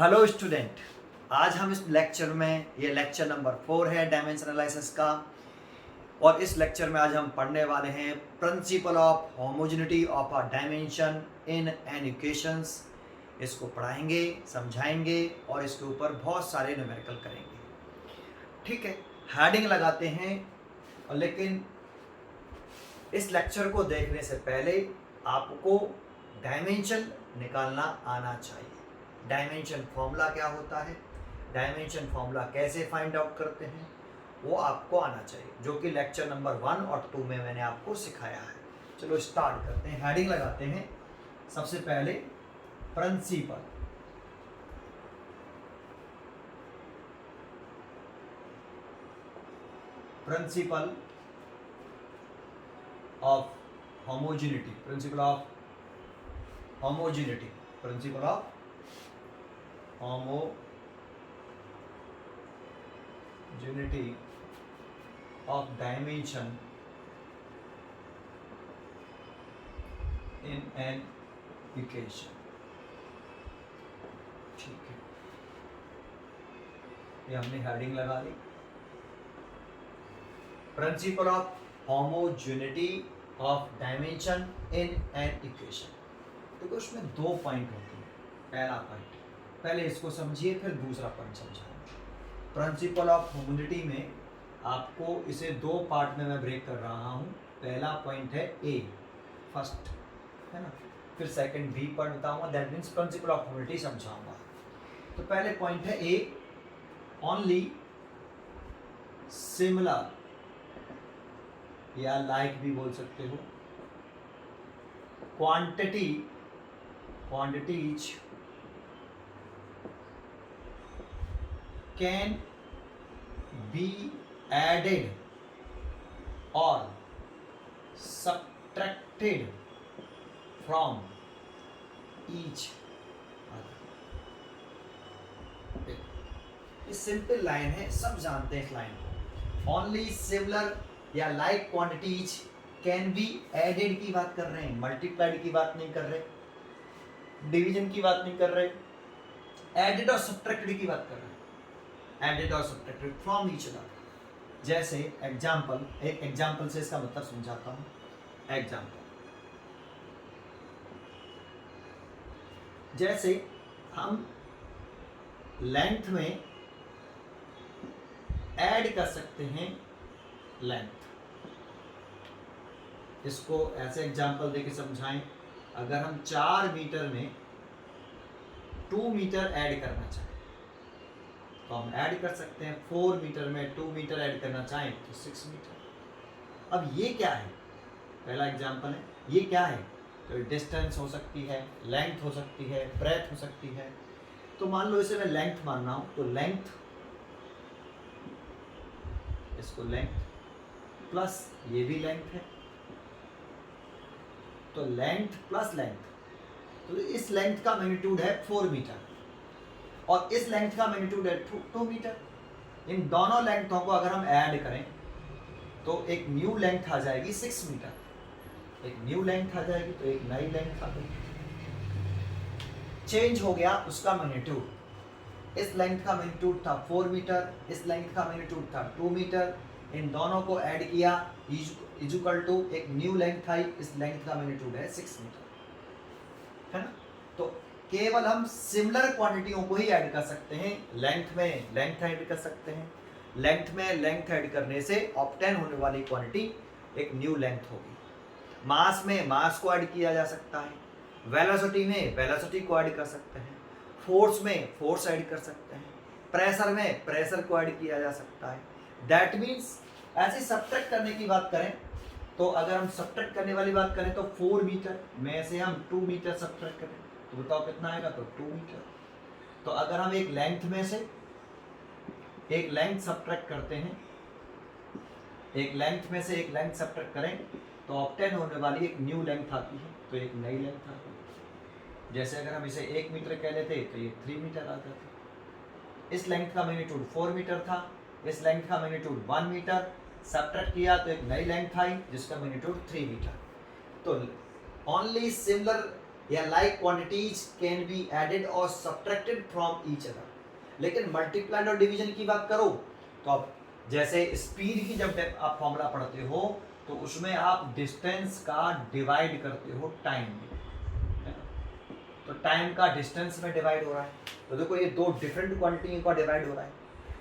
Hello student, आज हम इस लेक्चर में, ये लेक्चर नंबर 4 है डायमेंशन एनालिसिस का। और इस लेक्चर में आज हम पढ़ने वाले हैं principal of homogeneity of a dimension in N equations. इसको पढ़ाएंगे, समझाएंगे और इसके ऊपर बहुत सारे न्यूमेरिकल करेंगे। ठीक है, हेडिंग लगाते हैं। और लेकिन इस लेक्चर को देखने से पहले आपको डायमेंशन निकालना आना चाहिए। डायमेंशन फॉर्मूला क्या होता है, डायमेंशन फॉर्मूला कैसे फाइंड आउट करते हैं, वो आपको आना चाहिए, जो कि लेक्चर नंबर 1 और 2 में मैंने आपको सिखाया है। चलो स्टार्ट करते हैं, हेडिंग लगाते हैं। सबसे पहले principle. Principle of homogeneity, principle of homogeneity, principle of homogeneity of dimension in an equation। ठीक है, ये हमने हेडिंग लगा ली। Principle of homogeneity of dimension in an equation. देखो उसमें 2 पॉइंट होते हैं। पहला पॉइंट, पहले इसको समझिए फिर दूसरा पॉइंट समझाएंगे। प्रिंसिपल ऑफ होमोजेनिटी में आपको इसे 2 पार्ट में मैं ब्रेक कर रहा हूँ। पहला पॉइंट है ए, फर्स्ट है ना, फिर सेकंड बी पॉइंट बताऊंगा, that means principle of homogeneity समझाऊंगा। तो पहले पॉइंट है ए, ओनली सिमिलर या लाइक भी बोल सकते हो, quantities can be added or subtracted from each other। ये सिंपल लाइन है, सब जानते हैं इस लाइन को। ओनली सिमिलर या like quantities can be added की बात कर रहे हैं, मल्टीप्लाइड की बात नहीं कर रहे, डिवीजन की बात नहीं कर रहे, एडेड और सब्ट्रैक्टेड की बात कर रहे हैं। एडेड और सब्ट्रैक्टेड फ्रॉम ईच अदर। जैसे एग्जाम्पल, एक एग्जाम्पल से इसका मतलब समझाता हूं। एग्जाम्पल जैसे हम लेंथ में ऐड कर सकते हैं लेंथ। इसको ऐसे एग्जाम्पल देके समझाएं। अगर हम 4 मीटर में 2 मीटर ऐड करना चाहें तो हम ऐड कर सकते हैं। 4 मीटर में 2 मीटर ऐड करना चाहें तो 6 मीटर। अब ये क्या है, पहला एग्जांपल है, ये क्या है, तो डिस्टेंस हो सकती है, लेंथ हो सकती है, ब्रेथ हो सकती है। तो मान लो इसे मैं लेंथ मान रहा हूं, तो लेंथ, इसको लेंथ प्लस ये भी लेंथ है, तो लेंथ प्लस लेंथ, तो इस लेंथ का मैग्नीट्यूड है 4 मीटर और इस लेंथ का मैग्नीट्यूड है 2 मीटर। इन दोनों लेंथों को अगर हम ऐड करें तो एक न्यू लेंथ आ जाएगी 6 मीटर। एक न्यू लेंथ आ जाएगी तो एक नई लेंथ आ गई। चेंज हो गया उसका मैग्नीट्यूड। इस लेंथ का मैग्नीट्यूड था 4 मीटर, इस लेंथ का मैग्नीट्यूड था 2 मीटर। इन दोनों को ऐड किया इक्वल टू एक न्यू लेंथ आई, इस लेंथ का मैग्नीट्यूड है 6 मीटर, है ना। तो केवल हम सिमिलर क्वांटिटियों को ही ऐड कर सकते हैं। लेंथ में लेंथ ऐड कर सकते हैं, लेंथ में लेंथ ऐड करने से ऑब्टेन होने वाली क्वांटिटी एक न्यू लेंथ होगी। मास में मास को ऐड किया जा सकता है, वेलोसिटी में वेलोसिटी को ऐड कर सकते हैं, फोर्स में फोर्स ऐड कर सकते हैं, प्रेशर में प्रेशर को ऐड किया जा सकता है। दैट मीन्स ऐसे सब्ट्रैक्ट करने की बात करें तो अगर हम सब्ट्रैक्ट करने वाली बात करें तो 4 मीटर में से हम 2 मीटर सब्ट्रैक्ट करें तो बताओ कितना आएगा, तो 2 मीटर। तो अगर हम एक लेंथ में से एक लेंथ सब्ट्रैक्ट करते हैं, एक लेंथ में से एक लेंथ सब्ट्रैक्ट करें तो ऑब्टेन होने वाली एक न्यू लेंथ आती है, तो एक नई लेंथ आती है। जैसे अगर हम इसे 1 मीटर कह लेते तो ये 3 मीटर आ जाता। इस लेंथ का मैग्नीट्यूड 4 मीटर था, इस लेंथ का मैग्नीट्यूड 1 मीटर, सब्ट्रैक्ट किया तो एक नई लेंथ आई जिसका मैग्नीट्यूड 3 मीटर। तो ओनली सिमिलर या like quantities can be added और सब्ट्रैक्टेड फ्रॉम ईच अदर। लेकिन मल्टीप्लाइड और डिवीजन की बात करो तो आप जैसे स्पीड की जब आप फॉर्मूला पढ़ते हो तो उसमें आप डिस्टेंस का डिवाइड करते हो टाइम में, है ना? तो टाइम का डिस्टेंस में डिवाइड हो रहा है, तो देखो ये दो डिफरेंट क्वांटिटी का डिवाइड हो रहा है।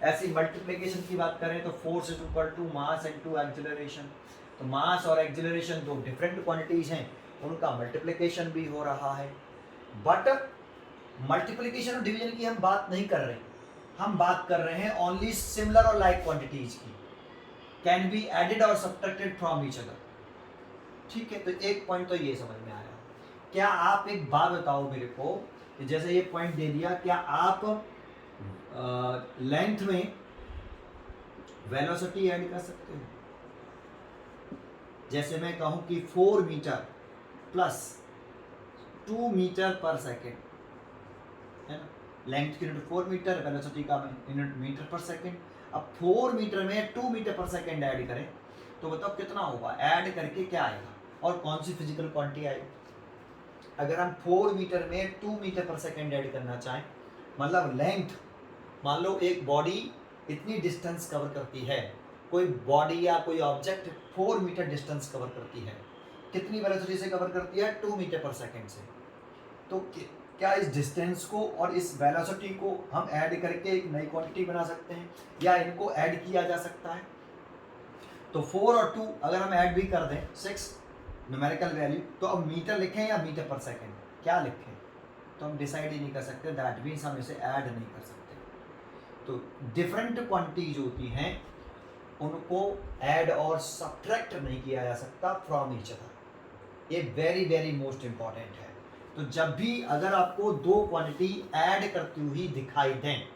ऐसी मल्टीप्लिकेशन की बात करें तो force is equal to mass into acceleration, तो मास और एक्सेलरेशन दो डिफरेंट क्वांटिटीज हैं, उनका मल्टीप्लिकेशन भी हो रहा है। बट मल्टीप्लिकेशन और डिवीजन की हम बात नहीं कर रहे, हम बात कर रहे हैं ओनली सिमिलर और लाइक क्वांटिटीज की, कैन बी एडेड और सब्ट्रैक्टेड फ्रॉम ईच अदर। ठीक है, तो एक पॉइंट तो ये समझ में आया। क्या आप एक बात बताओ मेरे को कि जैसे ये पॉइंट दे दिया, क्या आप लेंथ में वेलोसिटी ऐड कर सकते हो? जैसे मैं कहूं कि 4 मीटर प्लस 2 मीटर पर सेकेंड, है ना? लेंथ की यूनिट 4 मीटर, वेलोसिटी का यूनिट मीटर पर सेकेंड। अब 4 मीटर में 2 मीटर पर सेकेंड ऐड करें तो बताओ कितना होगा, ऐड करके क्या आएगा और कौन सी फिजिकल क्वांटिटी आएगी? अगर हम 4 मीटर में 2 मीटर पर सेकेंड ऐड करना चाहें, मतलब लेंथ, मान लो एक बॉडी इतनी डिस्टेंस कवर करती है, कोई बॉडी या कोई ऑब्जेक्ट 4 मीटर डिस्टेंस कवर करती है, कितनी वेलोसिटी से कवर करती है? 2 मीटर पर सेकेंड से। तो क्या इस डिस्टेंस को और इस वेलोसिटी को हम ऐड करके एक नई क्वांटिटी बना सकते हैं या इनको ऐड किया जा सकता है? तो 4 और 2 अगर हम ऐड भी कर दें 6 न्यूमेरिकल वैल्यू, तो अब मीटर लिखें या मीटर पर सेकेंड, क्या लिखें? तो हम डिसाइड ही नहीं कर सकते, दैट मीन्स हम इसे ऐड नहीं कर सकते। तो डिफरेंट क्वांटिटीज होती हैं, उनको ऐड और सब्ट्रैक्ट नहीं किया जा सकता फ्रॉम ईच अदर। ये वेरी वेरी मोस्ट इंपॉर्टेंट है। तो जब भी अगर आपको दो क्वांटिटी ऐड करती हुई दिखाई दें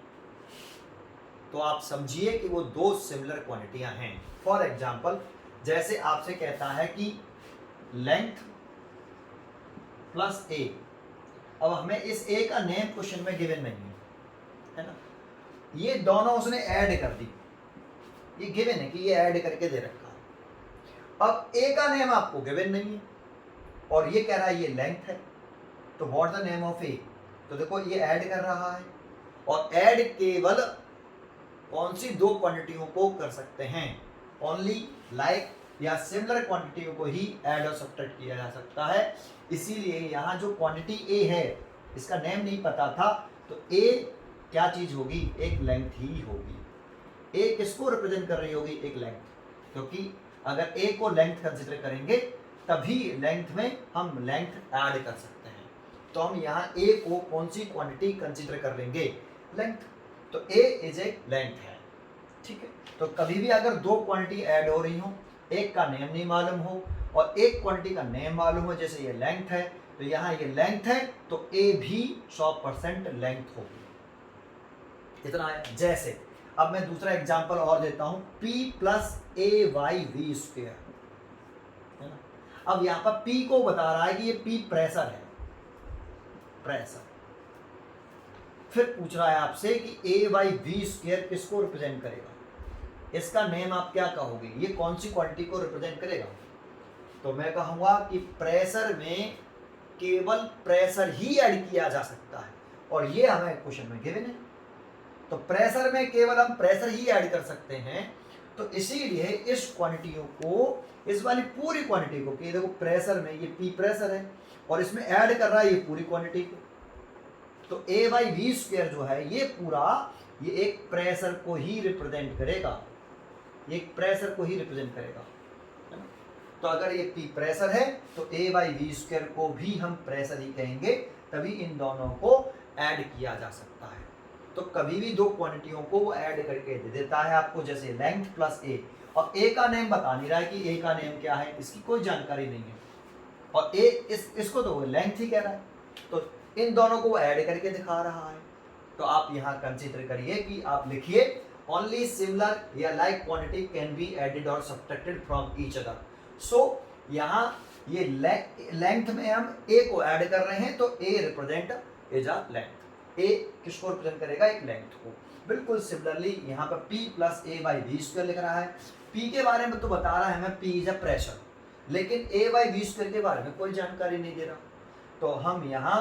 तो आप समझिए कि वो दो सिमिलर क्वांटिटियां हैं। फॉर एग्जाम्पल, जैसे आपसे कहता है कि लेंथ प्लस ए, अब हमें इस ए का नेम क्वेश्चन में गिवन नहीं है ना? ये दोनों उसने ऐड कर दी, ये गिवन है कि ये ऐड करके दे रखा है। अब ए का नेम आपको गिवन नहीं है और ये कह रहा है ये लेंथ है, तो व्हाट द नेम ऑफ ए? तो देखो ये ऐड कर रहा है, और ऐड केवल कौन सी दो क्वांटिटियों को कर सकते हैं? ओनली लाइक या सिमिलर क्वांटिटियों को ही ऐड और सब्ट्रैक्ट किया जा सकता है। इसीलिए यहाँ जो क्वांटिटी ए है, इसका नेम नहीं पता था, तो ए क्या चीज होगी? एक लेंथ ही होगी। ए किसको रिप्रेजेंट कर रही होगी? एक लेंथ, क्योंकि अगर ए को लेंथ कंसिडर करेंगे तभी लेंथ में हम लेंथ ऐड कर सकते हैं। तो हम यहाँ ए को कौन सी क्वांटिटी कंसिडर कर लेंगे? लेंथ। तो ए इज ए लेंथ है। ठीक है, तो कभी भी अगर दो क्वांटिटी ऐड हो रही हो, एक का नेम नहीं मालूम हो और एक क्वांटिटी का नेम मालूम हो, जैसे ये लेंथ है, तो यहाँ ये लेंथ है तो ए भी 100% लेंथ होगी। इतना है। जैसे अब मैं दूसरा एग्जांपल और देता हूं, P plus A Y V square, है ना? अब यहाँ पर P को बता रहा है कि ये P प्रेशर है, प्रेशर। फिर पूछ रहा है आपसे कि ए वाई वी स्क्वेयर किसको रिप्रेजेंट करेगा? इसका नेम आप क्या कहोगे? ये कौन सी क्वांटिटी को रिप्रेजेंट करेगा? तो मैं कहूँगा कि प्रेशर में केवल प्रेशर ही ऐड किया जा सकता है, और ये हमें क्वेश्चन में गिवन है। तो प्रेशर में केवल हम प्रेशर ही ऐड कर सकते हैं, तो इसीलिए इस क्वांटिटियों को, इस वाली पूरी क्वांटिटी को, कि देखो प्रेशर में ये P प्रेशर है और इसमें ऐड कर रहा है ये पूरी क्वांटिटी को, तो ए बाई वी स्क्वेयर जो है ये पूरा, ये एक प्रेशर को ही रिप्रेजेंट करेगा, ये एक प्रेशर को ही रिप्रेजेंट करेगा, है ना? तो अगर ये P प्रेशर है तो ए बाई वी स्क्वेयर को भी हम प्रेशर ही कहेंगे, तभी इन दोनों को ऐड किया जा सकता है। तो कभी भी दो क्वांटिटियों को वो ऐड करके दे देता है आपको, जैसे लेंथ प्लस ए, और ए का नेम बता नहीं रहा है कि ए का नेम क्या है, इसकी कोई जानकारी नहीं है, और ए इसको तो वो लेंथ ही कह रहा है, तो इन दोनों को वो ऐड करके दिखा रहा है। तो आप यहाँ कंसीडर करिए कि आप लिखिए ओनली सिमिलर या like quantity can be added और subtracted from each other. So यहाँ ये लेंथ में हम ए को ऐड कर रहे हैं, तो A represent is a length. A किसको रिप्रेजेंट करेगा? एक लेंथ को। बिल्कुल सिमिलरली यहाँ पर P plus A by V square लिख रहा है। P के बारे में तो बता रहा है हमें P इज अ प्रेशर, लेकिन ए बाई वी स्क्वायर के बारे में कोई जानकारी नहीं दे रहा। तो हम यहाँ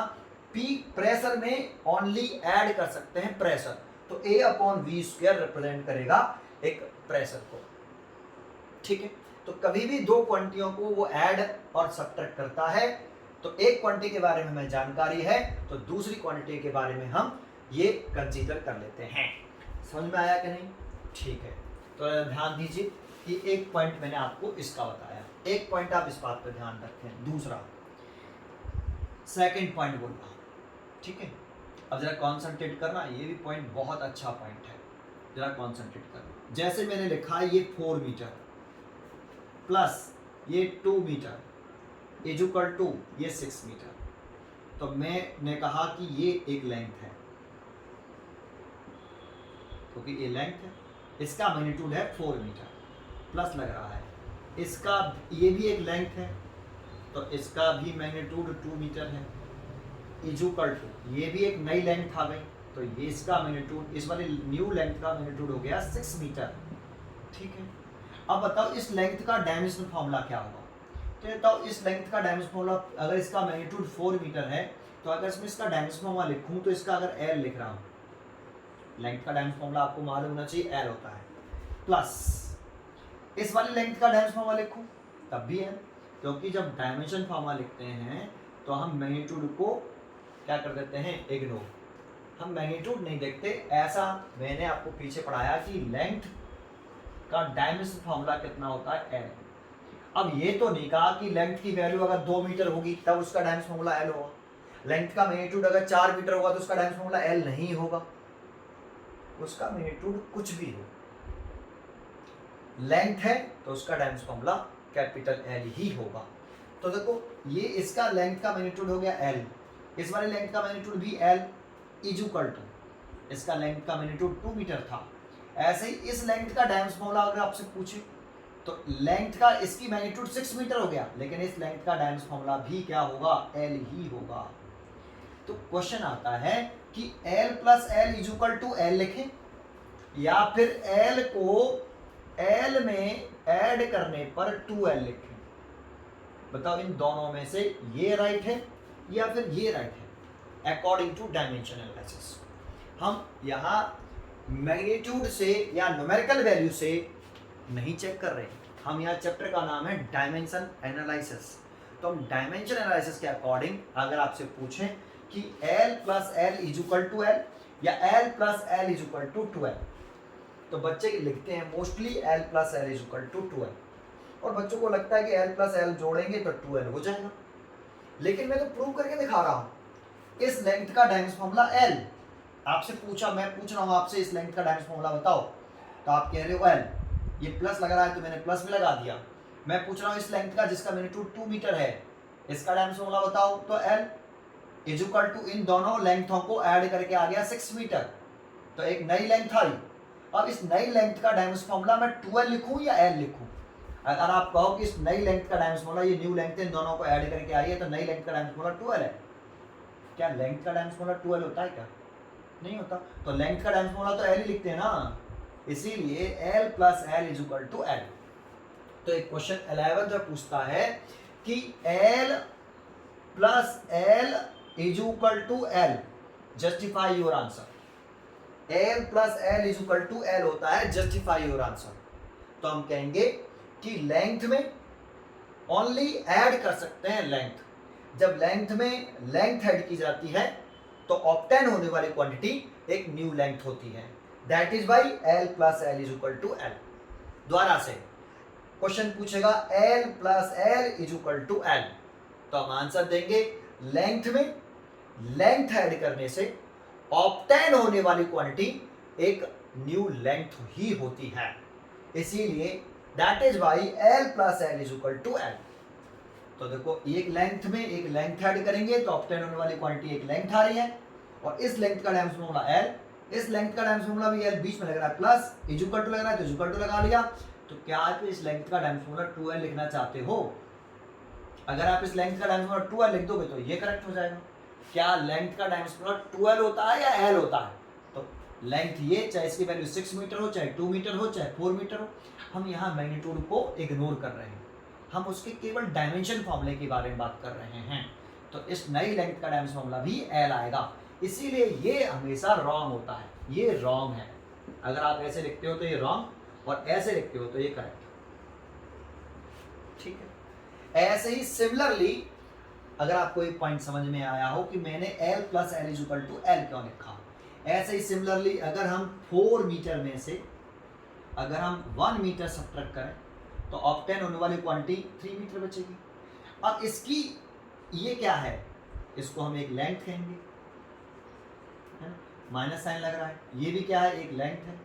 P प्रेशर में ओनली ऐड कर सकते हैं प्रेशर, तो A/V² रिप्रेजेंट करेगा एक प्रेशर को। ठीक है, तो कभी भी दो क्वांटिटियों को वो ऐड और सब्ट्रैक्ट करता है, तो एक क्वांटिटी के बारे में हमें जानकारी है तो दूसरी क्वांटिटी के बारे में हम ये कंसीडर कर लेते हैं। समझ में आया कि नहीं? ठीक है, तो ध्यान दीजिए कि एक पॉइंट मैंने आपको इसका बताया, एक पॉइंट आप इस बात पर ध्यान रखें। दूसरा सेकंड पॉइंट बोल रहा हूं, ठीक है। अब जरा कॉन्सेंट्रेट करना, ये भी पॉइंट बहुत अच्छा पॉइंट है, जरा कॉन्सेंट्रेट करना। जैसे मैंने लिखा है ये 4 मीटर प्लस ये 2 मीटर इक्वल टू ये 6 मीटर, तो मैंने कहा कि ये एक लेंथ है, क्योंकि ये लेंथ है, इसका मैग्नीट्यूड है 4 मीटर प्लस लग रहा है, इसका ये भी एक लेंथ है तो इसका भी मैग्नीट्यूड 2 मीटर है, इक्वल टू ये भी एक नई लेंथ आ गई तो ये इसका मैग्नीट्यूड, इस वाली न्यू लेंथ का मैग्नीट्यूड हो गया 6 मीटर। ठीक है, अब बताओ इस लेंथ का डायमेंशन फॉर्मूला क्या होगा? तो बताओ इस लेंथ का डायमेंशन फॉर्मूला, अगर इसका मैग्नीट्यूड 4 मीटर है तो अगर इसमें इसका डायमेंशन फॉर्मूला लिखूं तो इसका अगर एल लिख रहा हूं, लेंथ का डायमेंशन फॉर्मूला आपको मालूम होना चाहिए एल होता है, प्लस इस वाली लेंथ का डायमेंशन फॉर्मूला लिखूं तब भी एल, क्योंकि जब डायमेंशन फॉर्मूला लिखते हैं तो हम मैग्नीट्यूड को क्या कर देते हैं, इग्नोर, हम मैग्नीट्यूड नहीं देखते। ऐसा मैंने आपको पीछे पढ़ाया कि लेंथ का डायमेंशन फॉर्मूला कितना होता है, एल। अब ये तो नहीं कहा कि लेंथ की वैल्यू अगर 2 मीटर होगी तब उसका डायमेंशन फॉर्मूला एल होगा, लेंथ का मैग्नीट्यूड अगर 4 मीटर होगा तो उसका डायमेंशन फॉर्मूला एल नहीं होगा, उसका मैग्नीट्यूड कुछ भी हो, लेंथ है तो उसका डायमेंशन फॉर्मूला कैपिटल एल ही होगा। तो देखो ये इसका लेंथ का मैग्नीट्यूड हो गया एल, इस वाले लेंथ का मैग्नीट्यूड भी एल इक्वल टू, इसका लेंथ का मैग्नीट्यूड 2 मीटर था। ऐसे ही इस लेंथ का डायमेंशन फॉर्मूला अगर आपसे पूछे तो लेंथ का इसकी मैग्नीट्यूड 6 मीटर हो गया, लेकिन इस लेंथ का डायमेंशन फॉर्मूला भी क्या होगा, एल ही होगा। तो क्वेश्चन आता है कि L plus L equal to L लिखें या फिर एल को एल में ऐड करने पर 2l लिखें। बताओ इन दोनों में से ये राइट है या फिर ये राइट है अकॉर्डिंग टू डायमेंशन एनालिसिस। हम यहाँ मैग्नीट्यूड से या न्यूमेरिकल वैल्यू से नहीं चेक कर रहे, हम यहाँ चैप्टर का नाम है डायमेंशन एनालिसिस। तो हम डायमेंशन एनालिसिस के अकॉर्डिंग अगर आपसे पूछें कि l plus L equal to L या l plus L equal to 2l, तो बच्चे लिखते हैं mostly l plus L equal to 2l, और बच्चों को लगता है कि l प्लस एल जोड़ेंगे तो 2l हो जाएगा। लेकिन मैं तो प्रूव करके दिखा रहा हूँ इस लेंथ का डायमेंशन फॉर्मूला l। आपसे पूछा, मैं पूछ रहा हूँ आपसे इस लेंथ का डायमेंशन फॉर्मूला बताओ, तो आप कह रहे हो l, ये प्लस लग रहा है तो मैंने प्लस में लगा दिया। मैं पूछ रहा हूँ इस लेंथ का जिसका मैग्नीट्यूड 2 मीटर है, इसका डायमेंशन फॉर्मूला बताओ, तो l इक्वल टू इन दोनों लेंथों को ऐड करके आ गया 6 मीटर, तो एक नई लेंथ आई। अब इस नई लेंथ का डायमेंशन फॉर्मूला मैं 2l लिखूं या l लिखूं? अगर आप कहो कि इस नई लेंथ का डायमेंशन फॉर्मूला, ये न्यू लेंथ है, इन दोनों को ऐड करके आई है, तो नई लेंथ का डायमेंशन फॉर्मूला 2l है। क्या लेंथ का डायमेंशन फॉर्मूला 2l होता है क्या? नहीं होता। तो लेंथ का डायमेंशन फॉर्मूला तो l ही लिखते हैं ना, इसीलिए l plus L equal to l। तो एक क्वेश्चन 11 जो पूछता है कि l plus L equal to l, justify your answer. l plus L equal to l होता है जस्टिफाई योर आंसर। तो हम कहेंगे कि लेंथ में ओनली ऐड कर सकते हैं लेंथ। जब लेंथ में लेंथ ऐड की जाती है तो ऑब्टेन होने वाली क्वांटिटी एक न्यू लेंथ होती है, that is by l plus L equal to l। दोबारा से क्वेश्चन पूछेगा l plus L equal to l, तो हम आंसर देंगे लेंथ में लेंथ ऐड करने से ऑब्टेन होने वाली क्वांटिटी एक न्यू लेंथ ही होती है, इसीलिए that is why l plus L equal to l। तो देखो एक लेंथ में एक लेंथ ऐड करेंगे तो ऑब्टेन होने वाली क्वांटिटी एक लेंथ आ रही है, और इस लेंथ का डायमेंशन फॉर्मूला l, इस लेंथ का डायमेंशन फॉर्मूला भी l, बीच में लग रहा है प्लस, इक्वल टू लग रहा है तो इक्वल टू लगा लिया। तो क्या आप इस लेंथ का डायमेंशन फॉर्मूला 2l लिखना चाहते हो? अगर आप इस लेंथ का डायमेंशन फॉर्मूला 2l लिख दोगे तो ये करेक्ट हो जाएगा। क्या लेंथ का डायमेंशन फॉर्मूला 2l होता है या l होता है? तो लेंथ ये, चाहे इसकी वैल्यू 6 मीटर हो, चाहे 2 मीटर हो, चाहे 4 मीटर हो, हम यहाँ मैग्नीट्यूड को इग्नोर कर रहे हैं, हम उसके केवल डायमेंशन फॉर्मूले के बारे में बात कर रहे हैं। तो इस नई लेंथ का डायमेंशन फॉर्मूला भी एल आएगा। इसीलिए ये हमेशा रॉन्ग होता है, ये रॉन्ग है। अगर आप ऐसे लिखते हो तो ये रॉन्ग, और ऐसे लिखते हो तो ये करेक्ट। ठीक है। ऐसे ही सिमिलरली अगर आपको एक पॉइंट समझ में आया हो कि मैंने L plus L is equal to L क्यों लिखा, ऐसे ही सिमिलरली अगर हम 4 मीटर में से अगर हम 1 मीटर सब्ट्रैक्ट करें तो ऑब्टेन होने वाली क्वांटिटी 3 मीटर बचेगी। अब इसकी ये क्या है, इसको हम एक लेंथ कहेंगे, है ना, माइनस साइन लग रहा है, ये भी क्या है, एक लेंथ है।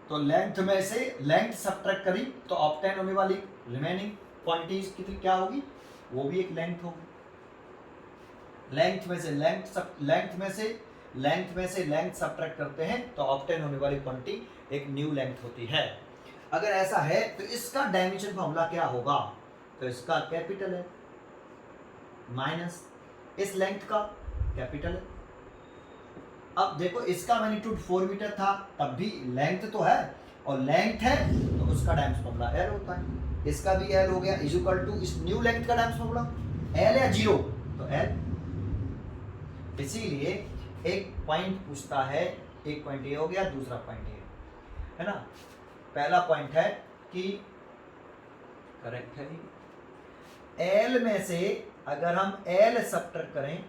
तो लेंथ में से लेंथ सब्ट्रैक्ट करी तो ऑब्टेन होने वाली रिमेनिंग क्वांटिटीज कितनी क्या होगी, वो भी एक लेंथ होगी। लेंथ में से लेंथ सब्ट्रैक्ट करते हैं तो ऑब्टेन होने वाली क्वांटिटी एक न्यू लेंथ होती है। अगर ऐसा है तो इसका डायमेंशन फॉर्मूला क्या होगा, तो इसका कैपिटल है माइनस इस लेंथ का कैपिटल है। अब देखो इसका मैग्नीट्यूड 4 मीटर था, तब भी लेंथ तो है, और लेंथ है तो उसका डायमेंशन फॉर्मूला एल होता है। इसका भी एल हो गया, इज इक्वल टू इस न्यू लेंथ का डायमेंशन फॉर्मूला एल या 0 तो एल। इसीलिए एक पॉइंट पूछता है, एक पॉइंट ये हो गया, दूसरा पॉइंट ये है ना। पहला पॉइंट है कि करेक्ट है, एल में से अगर हम एल सब्ट्रैक्ट करें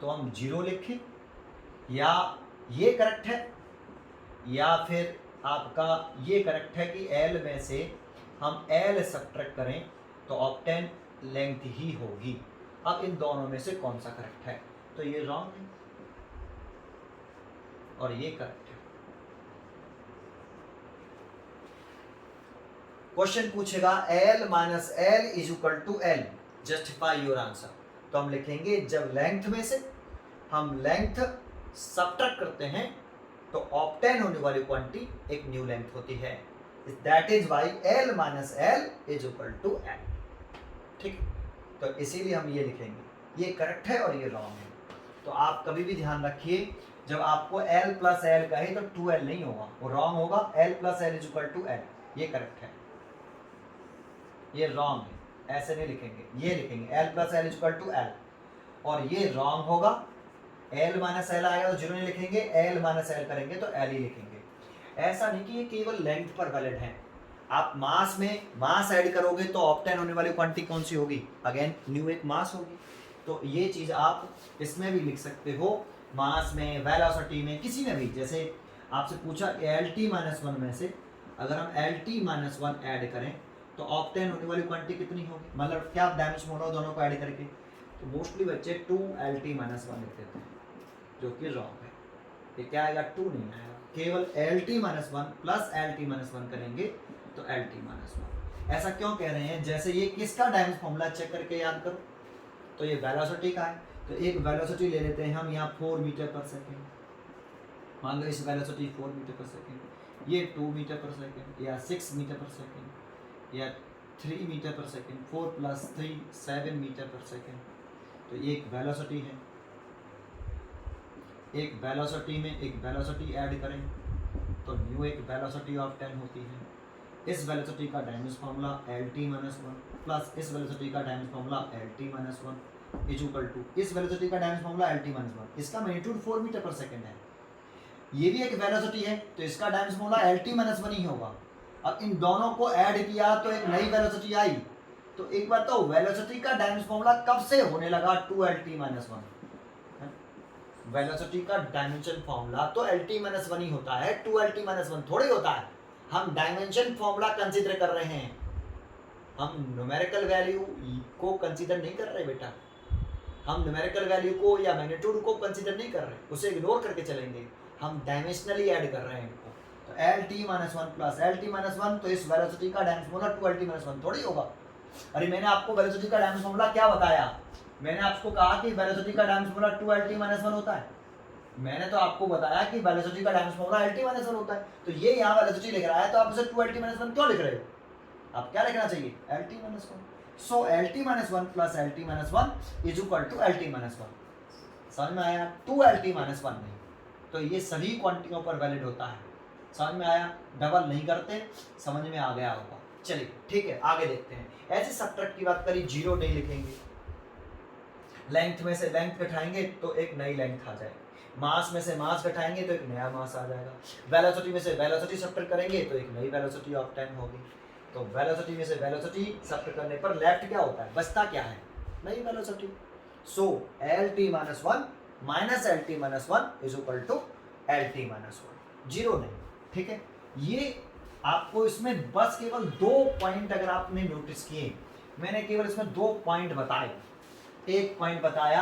तो हम 0 लिखें, या ये करेक्ट है, या फिर आपका ये करेक्ट है कि एल में से हम एल सब्ट्रैक्ट करें तो ऑब्टेन लेंथ ही होगी। अब इन दोनों में से कौन सा करेक्ट है, तो ये रॉन्ग है और ये करेक्ट है। क्वेश्चन पूछेगा L minus L is equal to L, justify your answer. तो हम लिखेंगे जब लेंथ में से हम लेंथ सब्ट्रैक्ट करते हैं तो ऑब्टेन होने वाली क्वांटिटी एक न्यू लेंथ होती है। That is why L minus L is equal to L. ठीक, तो इसीलिए हम ये लिखेंगे, ये करेक्ट है और ये रॉन्ग है। तो आप कभी भी ध्यान रखिए, जब आपको L प्लस एल कहे तो 2L नहीं होगा, वो रॉन्ग होगा। L plus L is equal to L, ये करेक्ट है, ये रॉन्ग है, ऐसे नहीं लिखेंगे, ये लिखेंगे L plus L is equal to L, और ये रॉन्ग होगा। L माइनस एल आएगा तो 0 नहीं लिखेंगे, L माइनस एल करेंगे तो L ही लिखेंगे। ऐसा नहीं कि ये केवल लेंथ पर वैलिड है। आप मास में मास ऐड करोगे तो ऑब्टेन होने वाली क्वांटिटी कौन सी होगी, अगेन न्यू एक मास होगी। तो ये चीज़ आप इसमें भी लिख सकते हो, मास में, वेलोसिटी में, किसी में भी। जैसे आपसे पूछा LT माइनस 1 में से अगर हम LT माइनस 1 ऐड करें तो ऑब्टेन होने वाली क्वांटिटी कितनी होगी, मतलब क्या डायमेंशन होगा दोनों को ऐड करके। तो मोस्टली बच्चे 2LT माइनस 1 लिख देते हैं, जो कि रॉन्ग है। ये क्या आएगा, 2 नहीं आएगा, केवल LT minus 1 plus LT minus 1 करेंगे तो LT माइनस 1। ऐसा क्यों कह रहे हैं, जैसे ये किसका डायमेंशन फॉर्मूला चेक करके याद करो, तो ये वेलोसिटी का है। तो एक वेलोसिटी ले लेते हैं हम यहाँ 4 मीटर पर सेकेंड, मान लो इस वेलोसिटी 4 मीटर पर सेकेंड, ये 2 मीटर पर सेकेंड, या 6 मीटर पर सेकेंड, या 3 मीटर पर सेकेंड, 4 प्लस 3 7 मीटर पर सेकेंड। तो ये एक वेलोसिटी है, एक वेलोसिटी में एक वेलोसिटी ऐड करें तो न्यू एक वेलोसिटी ऑब्टेन होती है। इस वेलोसिटी का dimension formula LT minus 1 plus इस वेलोसिटी का dimension formula LT minus 1 is equal to इस वेलोसिटी का डायमेंशन फॉर्मूला LT माइनस 1। इसका मैग्नीट्यूड 4 मीटर पर सेकेंड है, ये भी एक वेलोसिटी है, तो इसका डायमेंशन फॉर्मूला LT माइनस 1 ही होगा। अब इन दोनों को ऐड किया तो एक नई वेलोसिटी आई। तो एक बार तो वेलोसिटी का डायमेंशन फॉर्मूला कब से होने लगा, 2LT माइनस 1। वेलोसिटी का डायमेंशन फॉर्मूला तो LT माइनस 1 ही होता है, 2LT माइनस 1 थोड़ी होता है। हम डायमेंशन फॉर्मूला कंसीडर कर रहे हैं, हम न्यूमेरिकल वैल्यू को कंसीडर नहीं कर रहे बेटा। हम न्यूमेरिकल वैल्यू को या मैग्नीट्यूड को कंसीडर नहीं कर रहे, उसे इग्नोर करके चलेंगे। हम डायमेंशनली ऐड कर रहे हैं इनको। तो LT minus 1 plus LT minus 1, तो इस वेलोसिटी का डायमेंशन फॉर्मूला 2LT माइनस 1 थोड़ी होगा। अरे मैंने आपको वेलोसिटी का डायमेंशन फॉर्मूला क्या बताया, मैंने आपको कहा कि वेलोसिटी का डायमेंशन फॉर्मूला 2LT माइनस 1 होता है। मैंने तो आपको बताया कि वेलोसिटी का डायमेंशन फॉर्मूला LT माइनस 1 होता है। तो ये यहाँ वेलोसिटी लिख रहा है तो आप इसे 2LT माइनस 1 क्यों लिख रहे हो, आप क्या लिखना चाहिए, LT minus 1। So LT minus 1 plus LT minus 1 is equal to LT minus 1। समझ में आया, 2LT माइनस 1 नहीं। तो ये सभी क्वांटिटियों पर वैलिड होता है। समझ में आया, डबल नहीं करते, समझ में आ गया होगा। चलिए ठीक है, आगे देखते हैं। ऐसे सब्ट्रैक्ट की बात करी, 0 नहीं लिखेंगे, लेंथ में से लेंथ घटाएंगे तो एक नई लेंथ आ जाएगी, मास में से मास घटाएंगे तो एक नया मास आ जाएगा, वेलोसिटी में से वेलोसिटी सब्ट्रैक्ट करेंगे तो एक नई वेलोसिटी ऑफ टाइम होगी। तो वेलोसिटी में से वेलोसिटी सब्ट्रैक्ट करने पर लेफ्ट क्या होता है, बचता क्या है, नई velocity. So L T minus one minus L T minus one is equal to L T minus one, zero नहीं। ठीक है, ये आपको इसमें बस केवल 2 पॉइंट अगर आपने नोटिस किए, मैंने केवल इसमें 2 पॉइंट बताए। एक पॉइंट बताया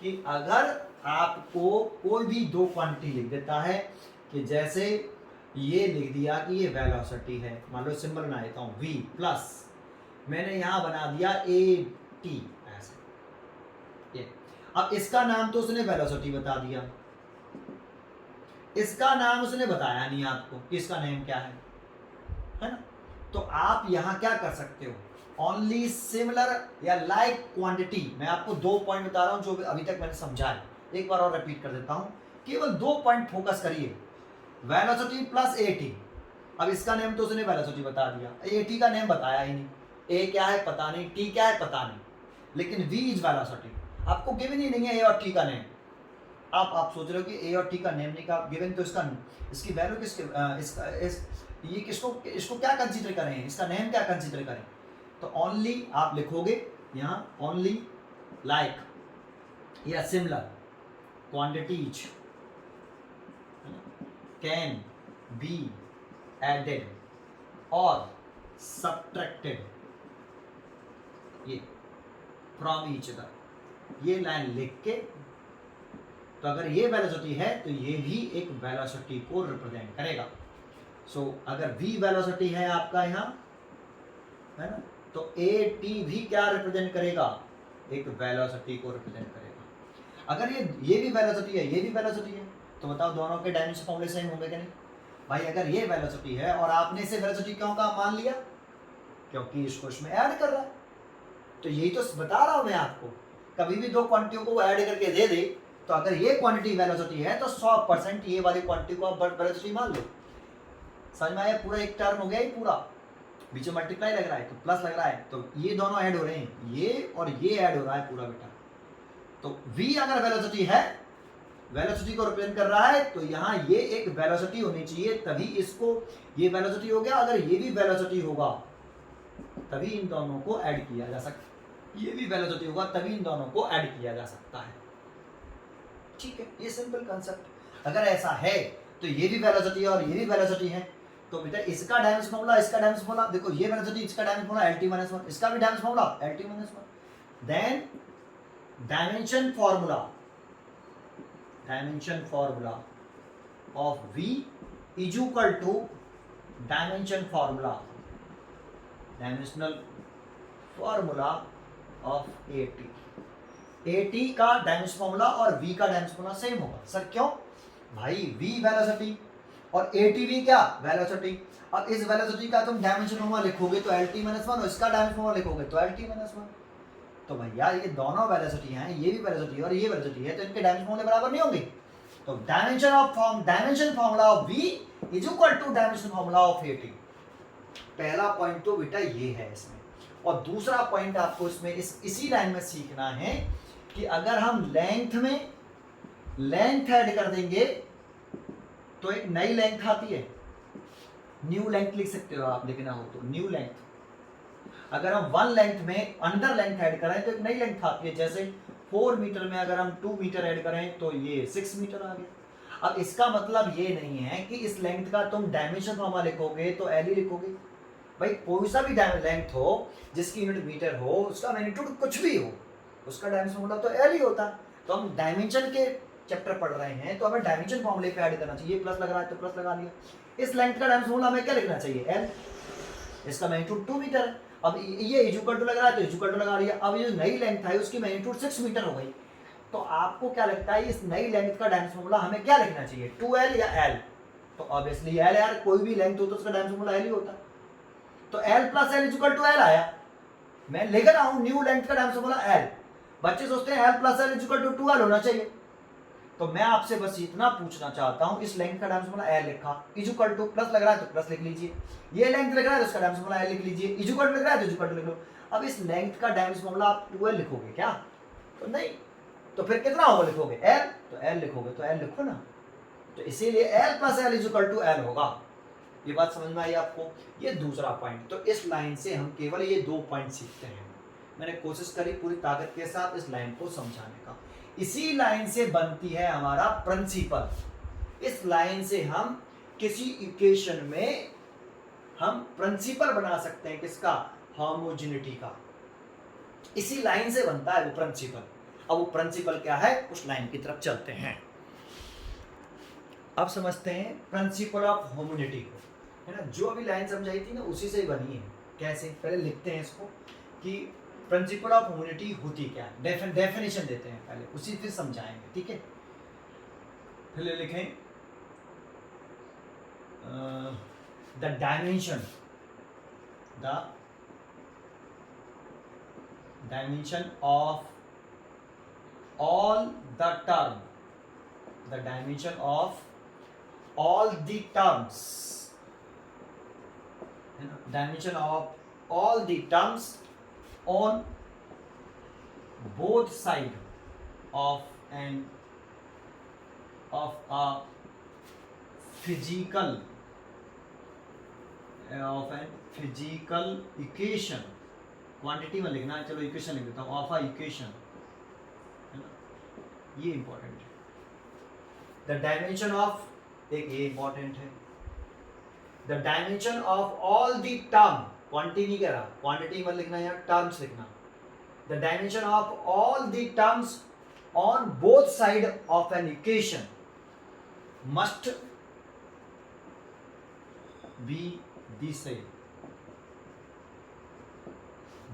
कि अगर आपको कोई भी 2 क्वांटिटी लिख देता है, कि जैसे ये लिख दिया कि ये वेलोसिटी है, मान लो सिंबल बना देता हूँ v प्लस मैंने यहां बना दिया ए टी ऐसे, ये अब इसका नाम तो उसने वेलोसिटी बता दिया, इसका नाम उसने बताया नहीं आपको कि इसका नेम क्या है ना। तो आप यहां क्या कर सकते हो, ओनली सिमिलर या लाइक क्वांटिटी, मैं आपको 2 पॉइंट बता रहा हूं जो अभी तक मैंने समझाया, एक बार और रिपीट कर देता हूं, केवल 2 पॉइंट फोकस करिए, वेलोसिटी प्लस ए टी। अब इसका नेम तो उसने वेलोसिटी बता दिया, ए टी का नेम बताया ही नहीं, ए क्या है पता नहीं, टी क्या है पता नहीं, लेकिन वी इज वेलोसिटी, आपको गिवन ही नहीं है ए और टी का नेम। आप सोच रहे हो कि ए और टी का नेम नहीं का गिवन, तो इसका इसकी वैल्यू ये इसको क्या कंसीडर करें, इसका नेम क्या कंसीडर करें। तो ओनली आप लिखोगे यहाँ ओनली लाइक या similar quantities can be added और सब्ट्रैक्टेड ये फ्रॉम ईच अदर, ये लाइन लिख के, तो अगर ये वेलोसिटी है तो ये भी एक वेलोसिटी को रिप्रेजेंट करेगा। सो अगर v वेलोसिटी है आपका यहाँ, है ना, तो ए टी भी क्या रिप्रेजेंट करेगा, एक वेलोसिटी को रिप्रेजेंट करेगा। अगर ये भी वेलोसिटी है, ये भी वेलोसिटी है, तो बताओ दोनों के डायमेंशन फॉर्मूले सेम होंगे कि नहीं भाई। अगर ये वेलोसिटी है और आपने इसे वेलोसिटी क्यों का मान लिया, क्योंकि इसको इसमें ऐड कर रहा है। तो यही तो बता रहा हूं मैं आपको, कभी भी 2 क्वांटिटियों को ऐड करके दे दे, तो अगर ये क्वांटिटी वेलोसिटी है तो 100% ये वाली क्वांटिटी को आप वेलोसिटी मान लो। समझ में आया, पूरा एक टर्म हो गया ही, पूरा बीच में मल्टीप्लाई लग रहा है तो प्लस लग रहा है, तो ये दोनों ऐड हो रहे हैं, ये और ये ऐड हो रहा है पूरा बेटा। तो v अगर वेलोसिटी है, वेलोसिटी को रिप्रेजेंट कर रहा है, तो यहाँ ये एक वेलोसिटी होनी चाहिए, तभी इसको ये वेलोसिटी हो गया। अगर ये भी वेलोसिटी होगा तभी इन दोनों को ऐड किया जा सकता है, ये भी वेलोसिटी होगा तभी इन दोनों को ऐड किया जा सकता है। ठीक है, ये सिंपल कंसेप्ट। अगर ऐसा है तो ये भी वेलोसिटी है और ये भी वेलोसिटी है, तो बेटा इसका डायमेंशन फॉर्मूला, इसका डायमेंशन फॉर्मूला, देखो ये वेलोसिटी, इसका dimension formula L T minus one, इसका भी dimension formula L T minus one. Then dimension formula of v is equal to dimensional formula of A T का डायमेंशन फॉर्मूला और v का dimension formula same होगा। Sir क्यों भाई, v velocity और A T भी क्या वेलोसिटी। अब इस वेलोसिटी का तुम डायमेंशन फॉर्मूला लिखोगे तो एल टी माइनस वन, और इसका डायमेंशन फॉर्मूला लिखोगे तो एल टी माइनस वन। तो भैया ये दोनों वेलोसिटी हैं, ये भी वेलोसिटी है और ये वेलोसिटी है, तो इनके डायमेंशन फॉर्मूले बराबर नहीं होंगे। तो dimension formula of v is equal to dimension formula of A T. पहला पॉइंट तो बेटा ये है इसमें। और दूसरा पॉइंट आपको इसमें इसी लाइन में सीखना है कि अगर हम लेंथ ऐड कर देंगे तो एक नई लेंथ आती है, न्यू लेंथ लिख सकते हो आप, लिखना हो तो न्यू लेंथ। अगर हम 1 लेंथ में अंडर लेंथ ऐड करें तो एक नई लेंथ आती है, जैसे 4 मीटर में अगर हम 2 मीटर ऐड करें तो ये 6 मीटर आ गया। अब इसका मतलब ये नहीं है कि इस लेंथ का तुम डायमेंशन फॉर्मूला लिखोगे तो एल ही लिखोगे। भाई कोई सा भी लेंथ हो जिसकी यूनिट मीटर हो, उसका मैग्नीट्यूड कुछ भी हो, उसका डायमेंशन फॉर्मूला तो एल ही होता है। तो हम डायमेंशन के चैप्टर पढ़ रहे हैं तो हमें डायमेंशन फॉर्मूले पे ऐड करना चाहिए। प्लस लग रहा है तो प्लस लगा लिया। इस लेंथ का डायमेंशन फॉर्मूला हमें क्या लिखना चाहिए, एल। इसका मैग्नीट्यूड 2 मीटर है। अब ये इक्वल टू लग रहा है तो इक्वल टू लगा लिया। अब ये नई लेंथ है उसकी मैग्नीट्यूड 6 मीटर हो गई। तो आपको क्या लगता है इस नई लेंथ का डायमेंशन फॉर्मूला हमें क्या लिखना चाहिए, 2l या l। तो ऑब्वियसली l यार, कोई भी लेंथ हो तो उसका डायमेंशन फॉर्मूला l ही होता है। तो l plus l equal to l आया। मैं लिख रहा हूं न्यू लेंथ का डायमेंशन फॉर्मूला l। बच्चे सोचते हैं l plus l equal to 2l होना चाहिए। तो मैं आपसे बस इतना पूछना चाहता हूं, इस लेंथ का डायमेंशन फॉर्मूला l लिखा, इक्वल टू प्लस लग रहा है तो प्लस लिख लीजिए, ये लेंथ लग रहा है तो इसका डायमेंशन फॉर्मूला l लिख लीजिए, इक्वल टू लग रहा है तो इक्वल टू लिख लो। अब इस लेंथ का डायमेंशन फॉर्मूला आप 2l लिखोगे क्या, तो नहीं, तो फिर कितना होगा लिखोगे एल, तो एल लिखोगे तो एल लिखो ना, तो इसीलिए L plus L is equal to L होगा। ये बात समझ में आई आपको? ये दूसरा पॉइंट। तो इस लाइन से हम केवल ये 2 पॉइंट सीखते हैं। मैंने कोशिश करी पूरी ताकत के साथ इस लाइन को समझाने का। इसी लाइन से बनती है हमारा प्रिंसिपल। इस लाइन से हम किसी इक्वेशन में हम प्रिंसिपल बना सकते हैं, किसका? होमोजेनिटी का। इसी लाइन से बनता है वो प्रिंसिपल। अब वो प्रिंसिपल क्या है, उस लाइन की तरफ चलते हैं। अब समझते हैं प्रिंसिपल ऑफ होमोजेनिटी को, है ना। जो अभी लाइन समझाई थी ना उसी से ही बनी है। कैसे? पहले लिखते हैं इसको कि प्रिंसिपल ऑफ होमोजेनिटी होती क्या है, डेफिनेशन देते हैं पहले, उसी फिर समझाएंगे, ठीक है। पहले लिखें the dimension of all the term, the dimension of all the terms, dimension of all the terms on both side of a physical equation. Quantity में लिखना है, चलो इक्वेशन लिख देता हूँ, ऑफ अ इक्वेशन, है ना, ये इंपॉर्टेंट है। द डायमेंशन ऑफ, एक ये इंपॉर्टेंट है, the dimension of all the term, quantity नहीं कह रहा, क्वांटिटी में लिखना है या टर्म्स लिखना। The dimension of all the terms on both side of an equation must be the same.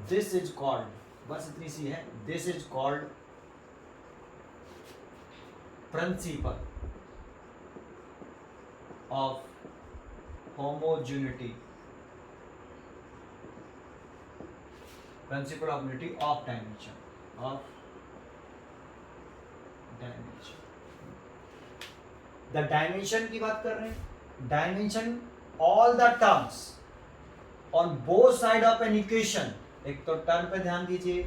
This is called, बस इतनी सी है, this is called principle of homogeneity, principle of homogeneity of dimension, the dimension की बात कर रहे हैं, dimension all the terms on both side of an equation। एक तो टर्म पे ध्यान दीजिए,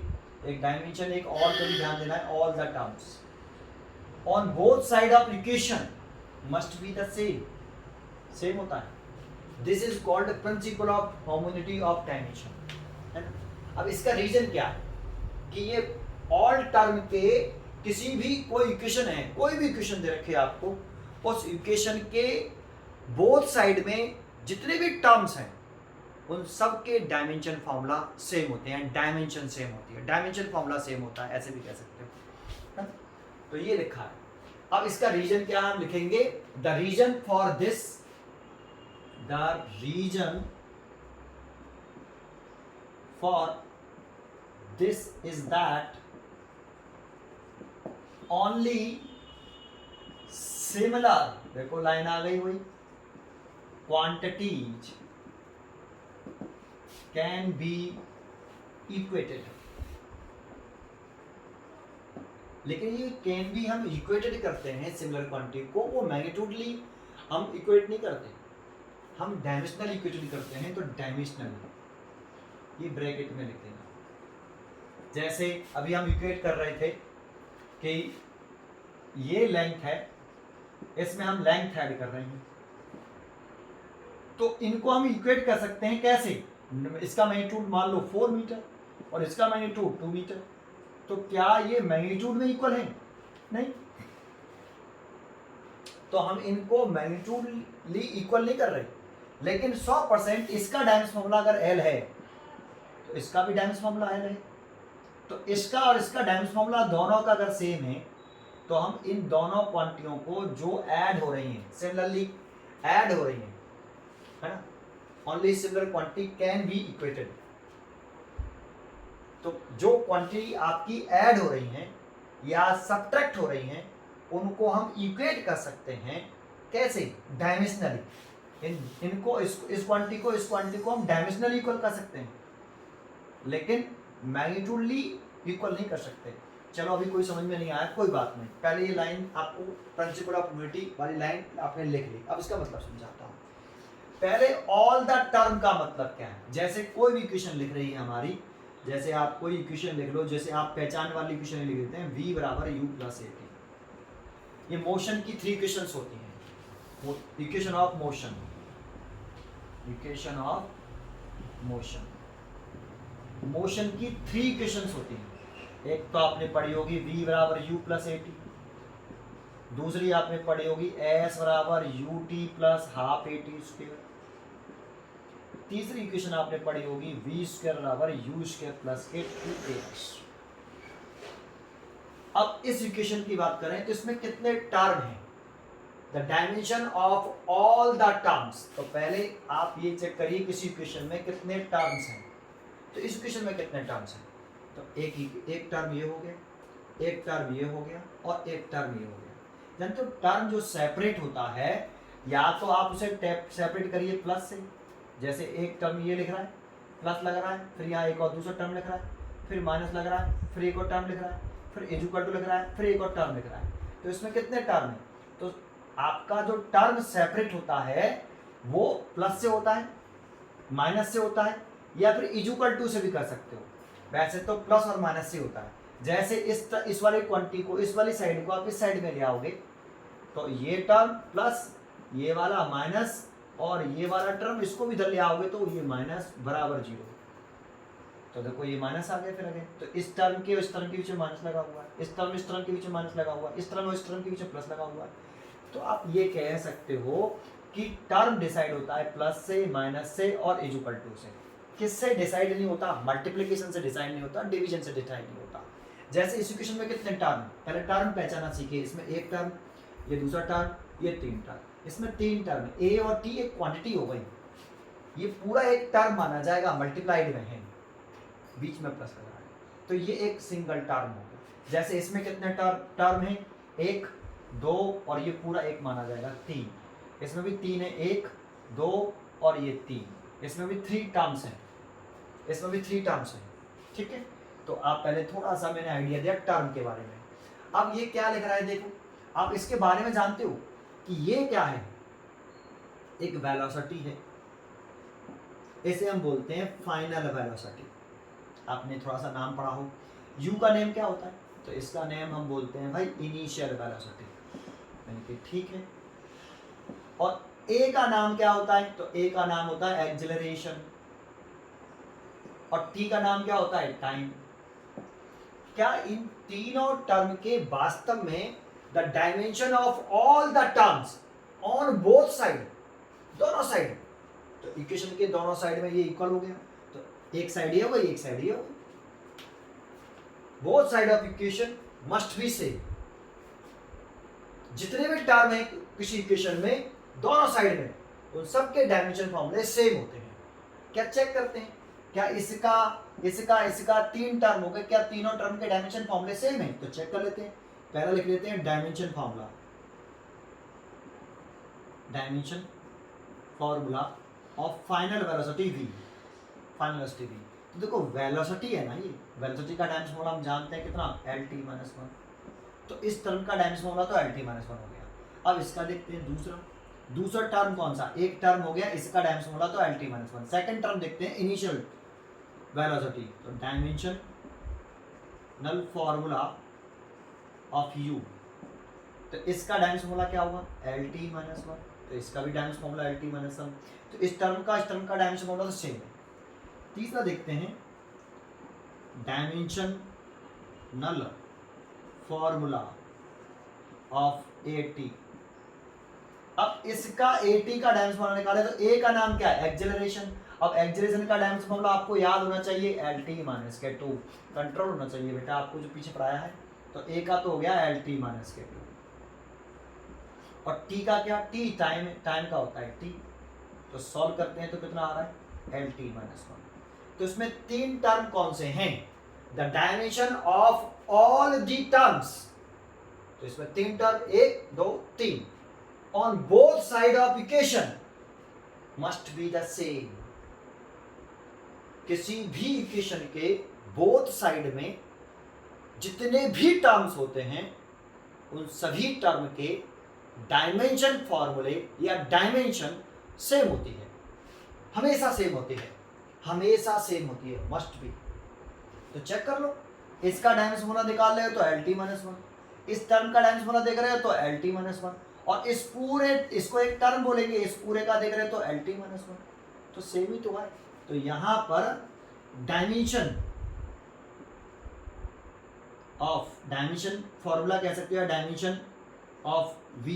एक डायमेंशन, एक और पे भी ध्यान देना है, all the terms on both side of equation must be the same होता है। This is called principal of homogeneity of dimension, है ना। अब इसका रीजन क्या है कि ये ऑल टर्म के किसी भी, कोई इक्वेशन है, कोई भी इक्वेशन दे रखे आपको, उस इक्वेशन के बोथ साइड में जितने भी टर्म्स हैं उन सब के डायमेंशन फॉर्मूला सेम होते हैं, डायमेंशन सेम होती है, डायमेंशन फॉर्मूला सेम होता है, ऐसे भी कह सकते हो। तो ये लिखा है। अब इसका रीजन क्या हम लिखेंगे, the reason for this, the reason for this is that only similar, देखो लाइन आ गई हुई, क्वांटिटीज कैन बी इक्वेटेड। लेकिन ये कैन बी हम इक्वेटेड करते हैं सिमिलर क्वांटिटी को, वो मैग्नीट्यूडली हम इक्वेट नहीं करते, हम डायमेंशनल इक्वेटेड करते हैं। तो डायमेंशनल ये ब्रैकेट में लिख देना। जैसे अभी हम इक्वेट कर रहे थे कि ये लेंथ है, इसमें हम लेंथ ऐड कर रहे हैं, तो इनको हम इक्वेट कर सकते हैं कैसे, इसका मैग्नीट्यूड मान लो 4 मीटर और इसका मैग्नीट्यूड 2 मीटर, तो क्या ये मैग्नीट्यूड में इक्वल है? नहीं, तो हम इनको मैग्नीट्यूडली इक्वल नहीं कर रहे। लेकिन 100% इसका डायमेंशन फॉर्मूला अगर एल है तो इसका भी डायमेंशन फॉर्मूला एल है, तो इसका और इसका डायमेंशन फॉर्मूला दोनों का अगर सेम है तो हम इन दोनों क्वांटिटियों को जो ऐड हो रही हैं, सिमिलरली ऐड हो रही हैं, है ना, only similar quantity can be equated. तो जो क्वांटिटी आपकी ऐड हो रही हैं या सब्ट्रैक्ट हो रही हैं उनको हम इक्वेट कर सकते हैं, कैसे? डायमेंशनली। इनको इस क्वांटिटी को इस क्वांटिटी को हम डायमेंशनली इक्वल कर सकते हैं, लेकिन मैग्नीट्यूडली इक्वल नहीं कर सकते। चलो अभी कोई समझ में नहीं आया, कोई बात नहीं, पहले ये लाइन आपको प्रिंसिपल ऑफ होमोजेनिटी वाली लाइन आपने लिख ली। अब इसका मतलब समझाता हूँ। पहले ऑल द टर्म का मतलब क्या है, जैसे कोई भी इक्वेशन लिख रही है हमारी, जैसे आप कोई इक्वेशन लिख लो, जैसे आप पहचान वाली इक्वेशन लिख देते हैं v बराबर u प्लस ए टी। ये मोशन की 3 इक्वेशंस होती हैं, equation of motion, equation of motion, motion की 3 इक्वेशंस होती हैं। एक तो आपने पढ़ी होगी v बराबर u प्लस ए टी, दूसरी आपने पढ़ी होगी s बराबर u T plus half A T square, तीसरी इक्वेशन आपने पढ़ी होगी v स्क्वायर बराबर u स्क्वायर प्लस के 2ax। अब इस इक्वेशन की बात करें तो इसमें कितने टर्म हैं, the dimension of all the terms. तो पहले आप ये चेक करिए किसी इक्वेशन में कितने टर्म्स हैं। तो इस इक्वेशन में कितने टर्म्स हैं, तो एक टर्म ये हो गया, एक टर्म ये हो गया और एक टर्म ये हो गया। जानते हो टर्म जो सेपरेट होता है, या तो आप उसे सेपरेट करिए प्लस से, जैसे एक टर्म ये लिख रहा है प्लस लग रहा है, फिर यहाँ एक और दूसरा टर्म लिख रहा है, फिर माइनस लग रहा है, फिर एक और टर्म लिख रहा है, फिर इक्वल टू लिख रहा है, फिर एक और टर्म लिख रहा है। तो इसमें कितने टर्म है, तो आपका जो टर्म सेपरेट होता है वो प्लस से होता है, माइनस से होता है, या फिर इक्वल टू से भी कर सकते हो। वैसे तो प्लस और माइनस से होता है। जैसे इस वाली क्वांटिटी को, इस वाली साइड को आप इस साइड में ले आओगे तो ये टर्म प्लस, ये वाला माइनस, और ये वाला टर्म इसको भी इधर ले आओगे तो ये माइनस बराबर 0। तो देखो ये माइनस आ गया, फिर आगे तो इस टर्म के इस टर्म के बीच में माइनस लगा हुआ है, इस टर्म के बीच में माइनस लगा हुआ है, इस टर्म और इस टर्म के बीच में प्लस लगा हुआ है। तो आप ये कह सकते हो कि टर्म डिसाइड होता है प्लस से, माइनस से और इक्वल टू से। किससे डिसाइड नहीं होता, मल्टीप्लिकेशन से डिसाइड नहीं होता, डिवीजन से डिसाइड नहीं होता। जैसे इस इक्वेशन में कितने टर्म, पहले टर्म पहचाना सीखिए। इसमें एक टर्म, ये दूसरा टर्म, ये 3 टर्म, इसमें 3 टर्म, ए और टी एक क्वांटिटी हो गई, ये पूरा एक टर्म माना जाएगा, मल्टीप्लाइड में है, बीच में प्लस लगा है, तो ये एक सिंगल टर्म होगा। जैसे इसमें कितने टर्म है, 1 2 और ये पूरा एक माना जाएगा 3, इसमें भी 3 है, 1 2 और ये 3, इसमें भी 3 टर्म्स हैं, इसमें भी 3 टर्म्स हैं। ठीक है, तो आप पहले थोड़ा सा मैंने आइडिया दिया टर्म के बारे में। अब ये क्या लिख रहा है, देखो आप इसके बारे में जानते हो कि ये क्या है, एक वेलोसिटी है, इसे हम बोलते हैं फाइनल वेलोसिटी। आपने थोड़ा सा नाम पढ़ा हो, u का नेम क्या होता है, तो इसका नेम हम बोलते हैं भाई इनिशियल वेलोसिटी, यानी कि ठीक है। और a का नाम क्या होता है, तो a का नाम होता है एक्सेलरेशन, और t का नाम क्या होता है, टाइम। क्या इन तीनों टर्म के वास्तव में the dimension of all the terms on both side, दोनों साइड, तो इक्वेशन के दोनों साइड में ये इक्वल हो गया, तो एक साइड ये हो गई, एक साइड ये हो गई, both side of equation must be same. जितने भी टर्म है किसी इक्वेशन में दोनों साइड में, उन सबके डायमेंशन फॉर्मूले सेम होते हैं। क्या चेक करते हैं, क्या इसका 3 टर्म हो गए, क्या तीनों टर्म के डायमेंशन फॉर्मूले सेम है, तो चेक कर लेते हैं। पहला लिख लेते हैं dimension formula, dimension formula of final velocity v, final velocity v। तो देखो वेलोसिटी है ना, ये वेलोसिटी का डायमेंशन फॉर्मूला हम जानते हैं कितना, lt-1, तो इस टर्म का डायमेंशन फॉर्मूला तो lt-1 हो गया। अब इसका देखते हैं दूसरा टर्म कौन सा, एक टर्म हो गया, इसका डायमेंशन फॉर्मूला तो lt-1। सेकंड टर्म देखते हैं इनिशियल वेलोसिटी, तो dimensional formula of u, तो इसका डायमेंशन फॉर्मूला क्या होगा, lt-1, तो इसका भी डायमेंशन फॉर्मूला lt-1, तो इस टर्म का डायमेंशन फॉर्मूला तो सेम है। तीसरा देखते हैं dimensional formula of at। अब इसका at का डायमेंशन फॉर्मूला निकाले तो a का नाम क्या है, एक्सेलरेशन। अब एक्सेलरेशन का डायमेंशन फॉर्मूला आपको याद होना चाहिए, lt-2, कंट्रोल होना चाहिए बेटा आपको जो पीछे पढ़ाया है। तो a का तो हो गया lt-2, और t का क्या, t टाइम का होता है t, तो सॉल्व करते हैं तो कितना आ रहा है lt-1। तो इसमें 3 टर्म कौन से हैं, the dimension of all the terms, तो इसमें 3 term 1 2 3 on both side of equation must be the same. किसी भी इक्वेशन के बोथ साइड में जितने भी टर्म्स होते हैं उन सभी टर्म के डायमेंशन फॉर्मूले या डायमेंशन सेम होती है, हमेशा सेम होती है, हमेशा सेम होती है, मस्ट बी। तो चेक कर लो, इसका डायमेंशन फॉर्मूला निकाल रहे हो तो एल टी माइनस वन, इस टर्म का डायमेंशन फॉर्मूला देख रहे हो तो एल टी माइनस वन, और इस पूरे, इसको एक टर्म बोलेंगे, इस पूरे का देख रहे हो तो एल टी माइनस वन, तो सेम ही तो है। तो यहां पर डायमेंशन फॉर्मूला कह सकते हो, dimension of V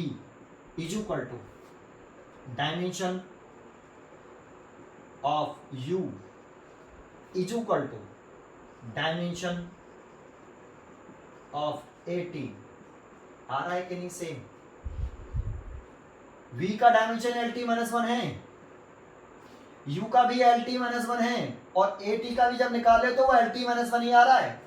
is equal to dimension of U is equal to dimension of AT। आ रहा है कि नहीं? सेम। V का डायमेंशन LT माइनस वन है, U का भी LT माइनस वन है, और AT का भी जब निकाले तो वो LT माइनस वन ही आ रहा है।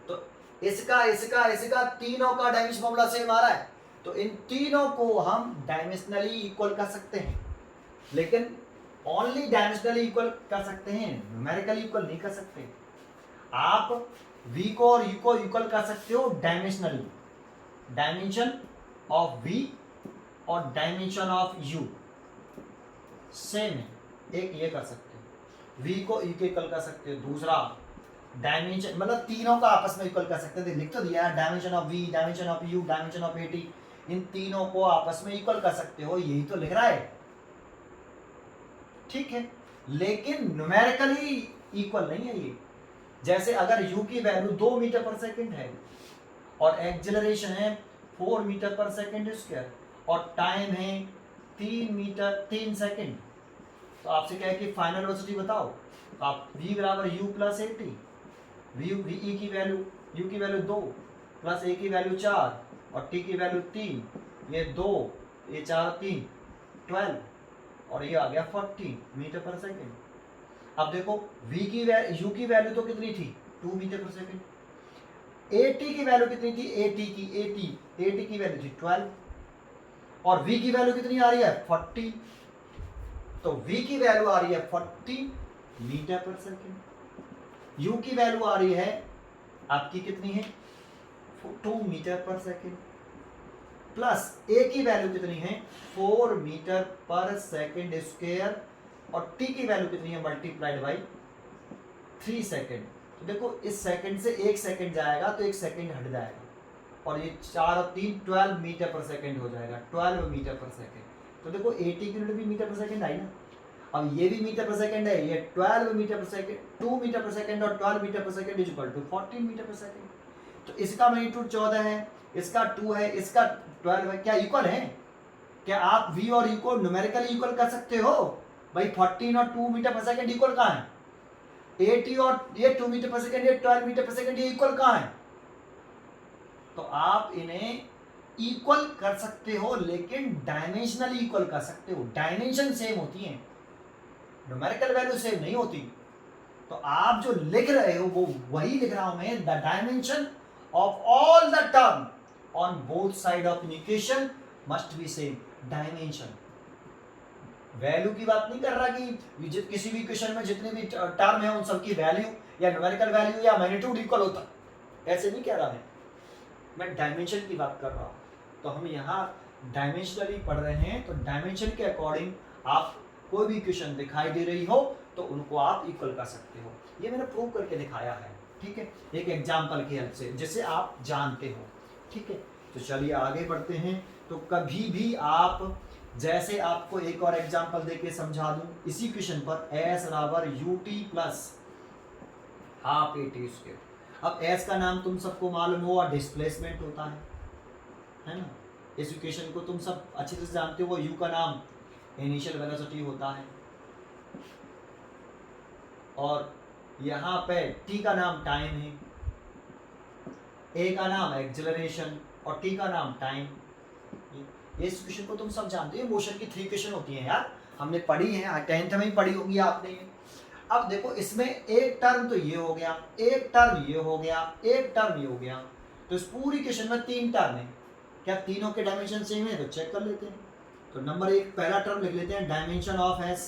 तो इसका इसका इसका तीनों का डायमेंशन फॉर्मूला सेम आ रहा है, तो इन तीनों को हम डायमेंशनली इक्वल कर सकते हैं, लेकिन ओनली डायमेंशनली इक्वल कर सकते हैं, न्यूमेरिकली इक्वल नहीं कर सकते। आप V को और U को इक्वल कर सकते हो डायमेंशनली, डायमेंशन ऑफ V और डायमेंशन ऑफ U सेम है, एक ये कर सकते हो, V को U के इक्वल कर सकते हो, दूसरा डायमेंशन मतलब तीनों का आपस में इक्वल कर सकते थे, लिख तो दिया है, dimension of V, dimension of U, dimension of AT, इन तीनों को आपस में इक्वल कर सकते हो, यही तो लिख रहा है, ठीक है। लेकिन न्यूमेरिकली इक्वल नहीं है ये। जैसे अगर U की वैल्यू 2 मीटर पर सेकंड है और एक्सेलरेशन है 4 मीटर पर सेकंड स्क्वायर और टाइम है 3 सेकंड, तो आपसे क्या है कि फाइनल वेलोसिटी बताओ, तो आप V बराबर U प्लस AT, VE की वैल्यू, U की वैल्यू 2 प्लस A की वैल्यू 4 और T की वैल्यू 3, ये 2 ये 4 3 12 और ये आ गया 40 मीटर पर सेकंड। अब देखो U की वैल्यू तो कितनी थी 2 मीटर पर सेकंड, AT की वैल्यू कितनी थी, AT की वैल्यू थी 12 और V की वैल्यू कितनी आ रही है 40, तो V की वैल्यू आ रही है 40 मीटर पर सेकंड, U की वैल्यू आ रही है आपकी कितनी है 2 metre per second, plus A की वैल्यू कितनी है 4 मीटर पर सेकंड स्क्वायर और T की वैल्यू कितनी है मल्टीप्लाइड बाई 3 सेकंड। तो देखो इस सेकंड से 1 सेकंड जाएगा तो 1 सेकंड हट जाएगा और ये 4 और 3 12 मीटर पर सेकंड हो जाएगा, 12 मीटर पर सेकंड। तो देखो 80 की यूनिट भी मीटर पर सेकंड आई ना, अब ये भी मीटर पर सेकंड है, ये 12 metre per second, 2 metre per second और 12 metre per second is equal to 14 metre per second. तो इसका मैग्नीट्यूड 14 है, इसका 2 है, इसका 12 है, क्या इक्वल है? क्या आप V और U को न्यूमेरिकली इक्वल कर सकते हो? भाई 14 और 2 मीटर पर सेकंड इक्वल कहाँ है? 80 और ये 2 मीटर पर सेकंड, ये 12 मीटर पर सेकंड, ये इक्वल कहाँ है? तो आप इन्हें इक्वल कर सकते हो, लेकिन डायमेंशनली इक्वल कर सकते हो, डायमेंशन सेम होती है, न्यूमेरिकल वैल्यू सेम नहीं होती। तो आप जो लिख रहे हो वो वही लिख रहा हूं मैं, the dimension of all the term on both side of equation must be same. Dimension value की बात नहीं कर रहा कि किसी भी इक्वेशन में जितने भी टर्म है उन सबकी वैल्यू या न्यूमेरिकल वैल्यू या मैग्नीट्यूड इक्वल होता, ऐसे नहीं कह रहा मैं डायमेंशन की बात कर रहा हूं। तो हम यहाँ डायमेंशनली पढ़ रहे हैं, तो डायमेंशन के अकॉर्डिंग आप कोई भी इक्वेशन दिखाई दे रही हो तो उनको आप इक्वल कर सकते हो, ये मैंने प्रूव करके दिखाया है, ठीक है, एक एग्जाम्पल की हेल्प से जिसे आप जानते हो, ठीक है। तो चलिए आगे बढ़ते हैं। तो कभी भी आप, जैसे आपको एक और एग्जाम्पल देके समझा दूं इसी क्वेश्चन पर, S बराबर ut plus half AT square. अब S का नाम तुम सबको मालूम हो और डिस्प्लेसमेंट होता है ना, इस इक्वेशन को तुम सब अच्छी तरह से जानते हो। U का नाम इनिशियल वेलोसिटी होता है और यहाँ पे T का नाम टाइम है, A का नाम एक्सेलरेशन और T का नाम टाइम। ये इस क्वेश्चन को तुम सब जानते हो, मोशन की 3 क्वेश्चन होती हैं यार, हमने पढ़ी है, 10th में ही पढ़ी होगी आपने। अब देखो इसमें एक टर्म तो ये हो गया, एक टर्म ये हो गया, एक टर्म ये हो गया, तो इस पूरी क्वेश्चन में 3 टर्म है। क्या तीनों के डायमेंशन सेम है? तो चेक कर लेते हैं। तो नंबर 1 पहला टर्म लिख लेते हैं, dimension of S,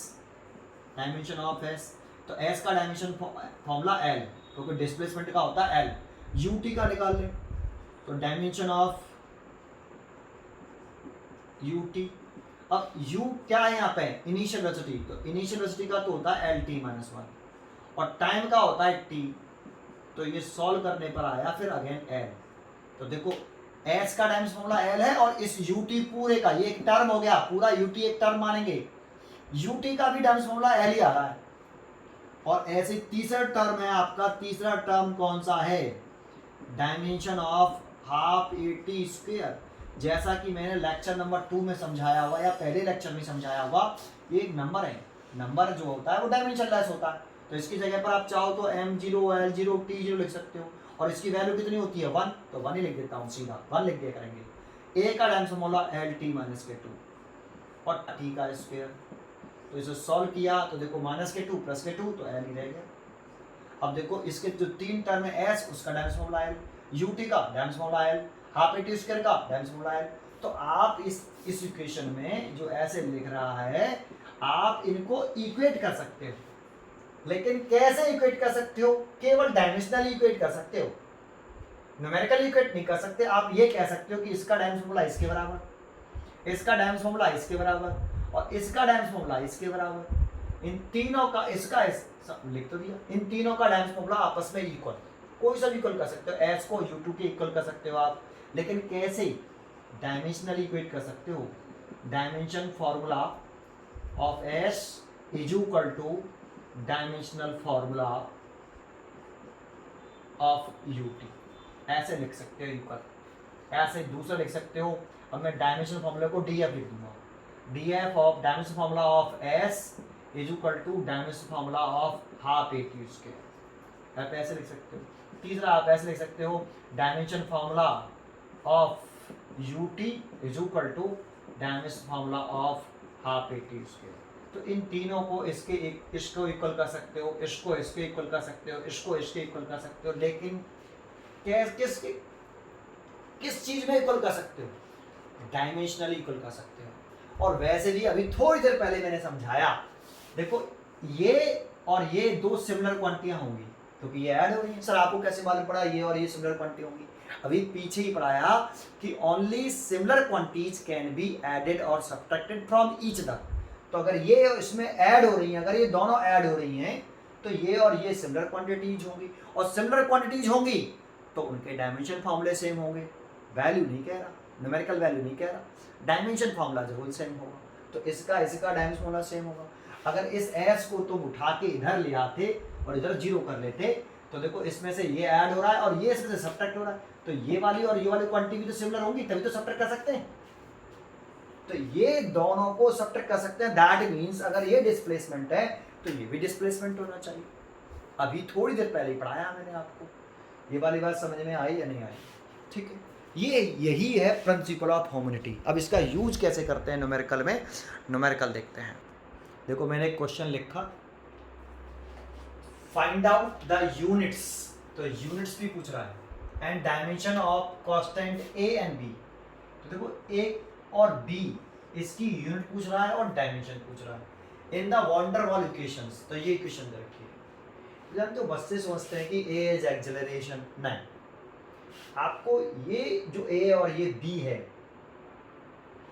dimension of S। तो S का डायमेंशन फॉर्मूला L, क्योंकि डिस्प्लेसमेंट का होता है L। UT का निकाल लें, तो डायमेंशन ऑफ UT। अब U क्या है यहाँ पे? इनिशियल वेलोसिटी, तो इनिशियल वेलोसिटी का तो होता है LT-1 और टाइम का होता है T। तो ये सॉल्व करने पर आया फिर अगेन एल। तो देखो एस का डायमेंशन फॉर्मूला एल है और इस यूटी पूरे का, ये एक टर्म हो गया, पूरा यूटी एक टर्म मानेंगे, यूटी का भी डायमेंशन फॉर्मूला एल ही आ रहा है। और ऐसे तीसरा टर्म है आपका, तीसरा टर्म कौन सा है, dimension of half A T square. जैसा कि मैंने लेक्चर नंबर 2 में समझाया हुआ या पहले लेक्चर में समझाया हुआ, ये एक नंबर है, नंबर जो होता है वो डायमेंशन लेस होता है। तो इसकी जगह पर आप चाहो तो m0 l0 t0 लिख सकते हो, और इसकी वैल्यू कितनी होती है 1, तो 1 ही लिख देता हूँ, सीधा 1 लिख दिया करेंगे। a का डायमेंशन फॉर्मूला lt माइनस के 2 और t का स्क्वायर। तो इसे सॉल्व किया तो देखो माइनस के 2 प्लस के 2 तो l ही रह गया। अब देखो इसके जो 3 टर्म है s, उसका डायमेंशन फॉर्मूला l, ut का dimension formula l, half A T square का डायमेंशन फॉर्मूला l। तो आप इस इक्वेशन में जो ऐसे लिख रहा है, आप इनको इक्वेट कर सकते हो, लेकिन कैसे इक्वेट कर सकते हो, केवल डायमेंशनल इक्वेट कर सकते हो, न्यूमेरिकल इक्वेट नहीं कर सकते। आप ये कह सकते हो कि इसका डायमेंशन फॉर्मूला इसके बराबर, इसका डायमेंशन फॉर्मूला इसके बराबर और इसका डायमेंशन फॉर्मूला इसके बराबर, इन तीनों का इसका लिख तो दिया, इन तीनों का डायमेंशन फॉर्मूला आपस में इक्वल, कोई सा भी इक्वल कर सकते हो, एस को u2 के इक्वल कर सकते हो आप, लेकिन कैसे, डायमेंशनल इक्वेट कर सकते हो। Dimension formula of S is equal to dimensional formula of UT, ऐसे लिख सकते हो इक्वल, ऐसे दूसरा लिख सकते हो। अब मैं डायमेंशन फॉर्मूला को डीएफ लिख दूंगा, DF of dimension formula of S is equal to dimension formula of half A T square, आप ऐसे लिख सकते हो। तीसरा आप ऐसे लिख सकते हो, dimension formula of UT is equal to dimension formula of half A T square. तो इन तीनों को इसको इक्वल कर सकते हो, इसको इसके इक्वल कर सकते हो, इसको इसके इक्वल कर सकते हो, लेकिन किस चीज में इक्वल कर सकते हो, डायमेंशनली इक्वल कर सकते हो। और वैसे भी अभी थोड़ी देर पहले मैंने समझाया, देखो ये और ये दो सिमिलर क्वांटिटियां होंगी, क्योंकि ये ऐड हो रही है। सर आपको कैसे मालूम पड़ा ये और ये सिमिलर क्वांटिटी होंगी, अभी पीछे ही पढ़ाया कि only similar quantities can be added और सब्ट्रैक्टेड फ्रॉम ईच अदर। तो अगर ये इसमें ऐड हो रही हैं, अगर ये दोनों ऐड हो रही हैं, तो ये और ये सिमिलर क्वांटिटीज होंगी, और सिमिलर क्वांटिटीज होंगी तो उनके डायमेंशन फॉर्मूले सेम होंगे। वैल्यू नहीं कह रहा, न्यूमेरिकल वैल्यू नहीं कह रहा, डायमेंशन फॉर्मूला जरूर सेम होगा। तो इसका डायमेंशन फॉर्मूला सेम होगा। अगर इस एस को तुम उठा के इधर ले आते और इधर जीरो कर लेते, तो देखो इसमें से ये ऐड हो रहा है और ये इसमें से सब्ट्रैक्ट हो रहा है, तो ये वाली और ये वाली क्वांटिटी भी तो सिमिलर होंगी, तभी तो सब्ट्रैक्ट कर सकते हैं। तो ये दोनों को सब्ट्रैक्ट कर सकते हैं, दैट मींस अगर ये डिस्प्लेसमेंट है तो ये भी डिस्प्लेसमेंट होना चाहिए। अभी थोड़ी देर पहले ही पढ़ाया मैंने आपको, ये वाली बात समझ में आई या नहीं आई, ठीक है। यही है प्रिंसिपल ऑफ होमोनिटी। अब इसका यूज कैसे करते हैं न्यूमेरिकल में, न्यूमेरिकल देखते हैं। देखो मैंने एक क्वेश्चन लिखा, फाइंड आउट द यूनिट्स, तो यूनिट्स भी पूछ रहा है, and dimension of constant A and B. तो देखो ए और बी इसकी यूनिट पूछ रहा है और डायमेंशन पूछ रहा है in the van der Waals equations. तो ये इक्वेशन दे रखी है, जानते हो बच्चे सोचते हैं कि ए इज एक्सेलरेशन, नहीं, आपको ये जो ए और ये बी है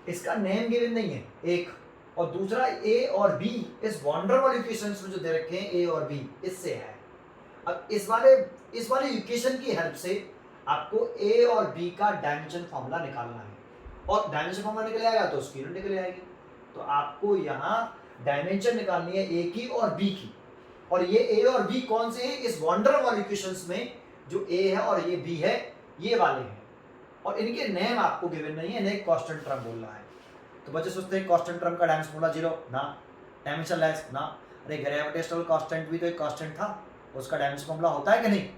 इसका नेम गिवन नहीं है एक, और दूसरा ए और बी इस वॉन डर वॉल इक्वेशंस में जो दे रखे हैं ए और बी इससे है। अब इस वाले इक्वेशन की हेल्प से आपको ए और बी का डायमेंशन फॉर्मूला निकालना है, और डायमेंशन फॉर्मूला निकल आएगा तो उसकी यूनिट निकल आएगी। तो आपको यहाँ डायमेंशन निकालनी है ए की और बी की, और ये ए और बी कौन से हैं, इस वॉन डर वॉल इक्वेशंस में जो ए है और ये बी है ये वाले हैं, और इनके नेम आपको गिवन नहीं है, इन्हें कांस्टेंट टर्म बोल रहा है। तो बच्चे सोचते हैं कांस्टेंट टर्म का डायमेंशन फॉर्मूला 0 ना, डायमेंशन लेस ना, अरे ग्रेविटेशनल कांस्टेंट भी तो एक कांस्टेंट था, उसका डायमेंशन फॉर्मूला होता है कि नहीं,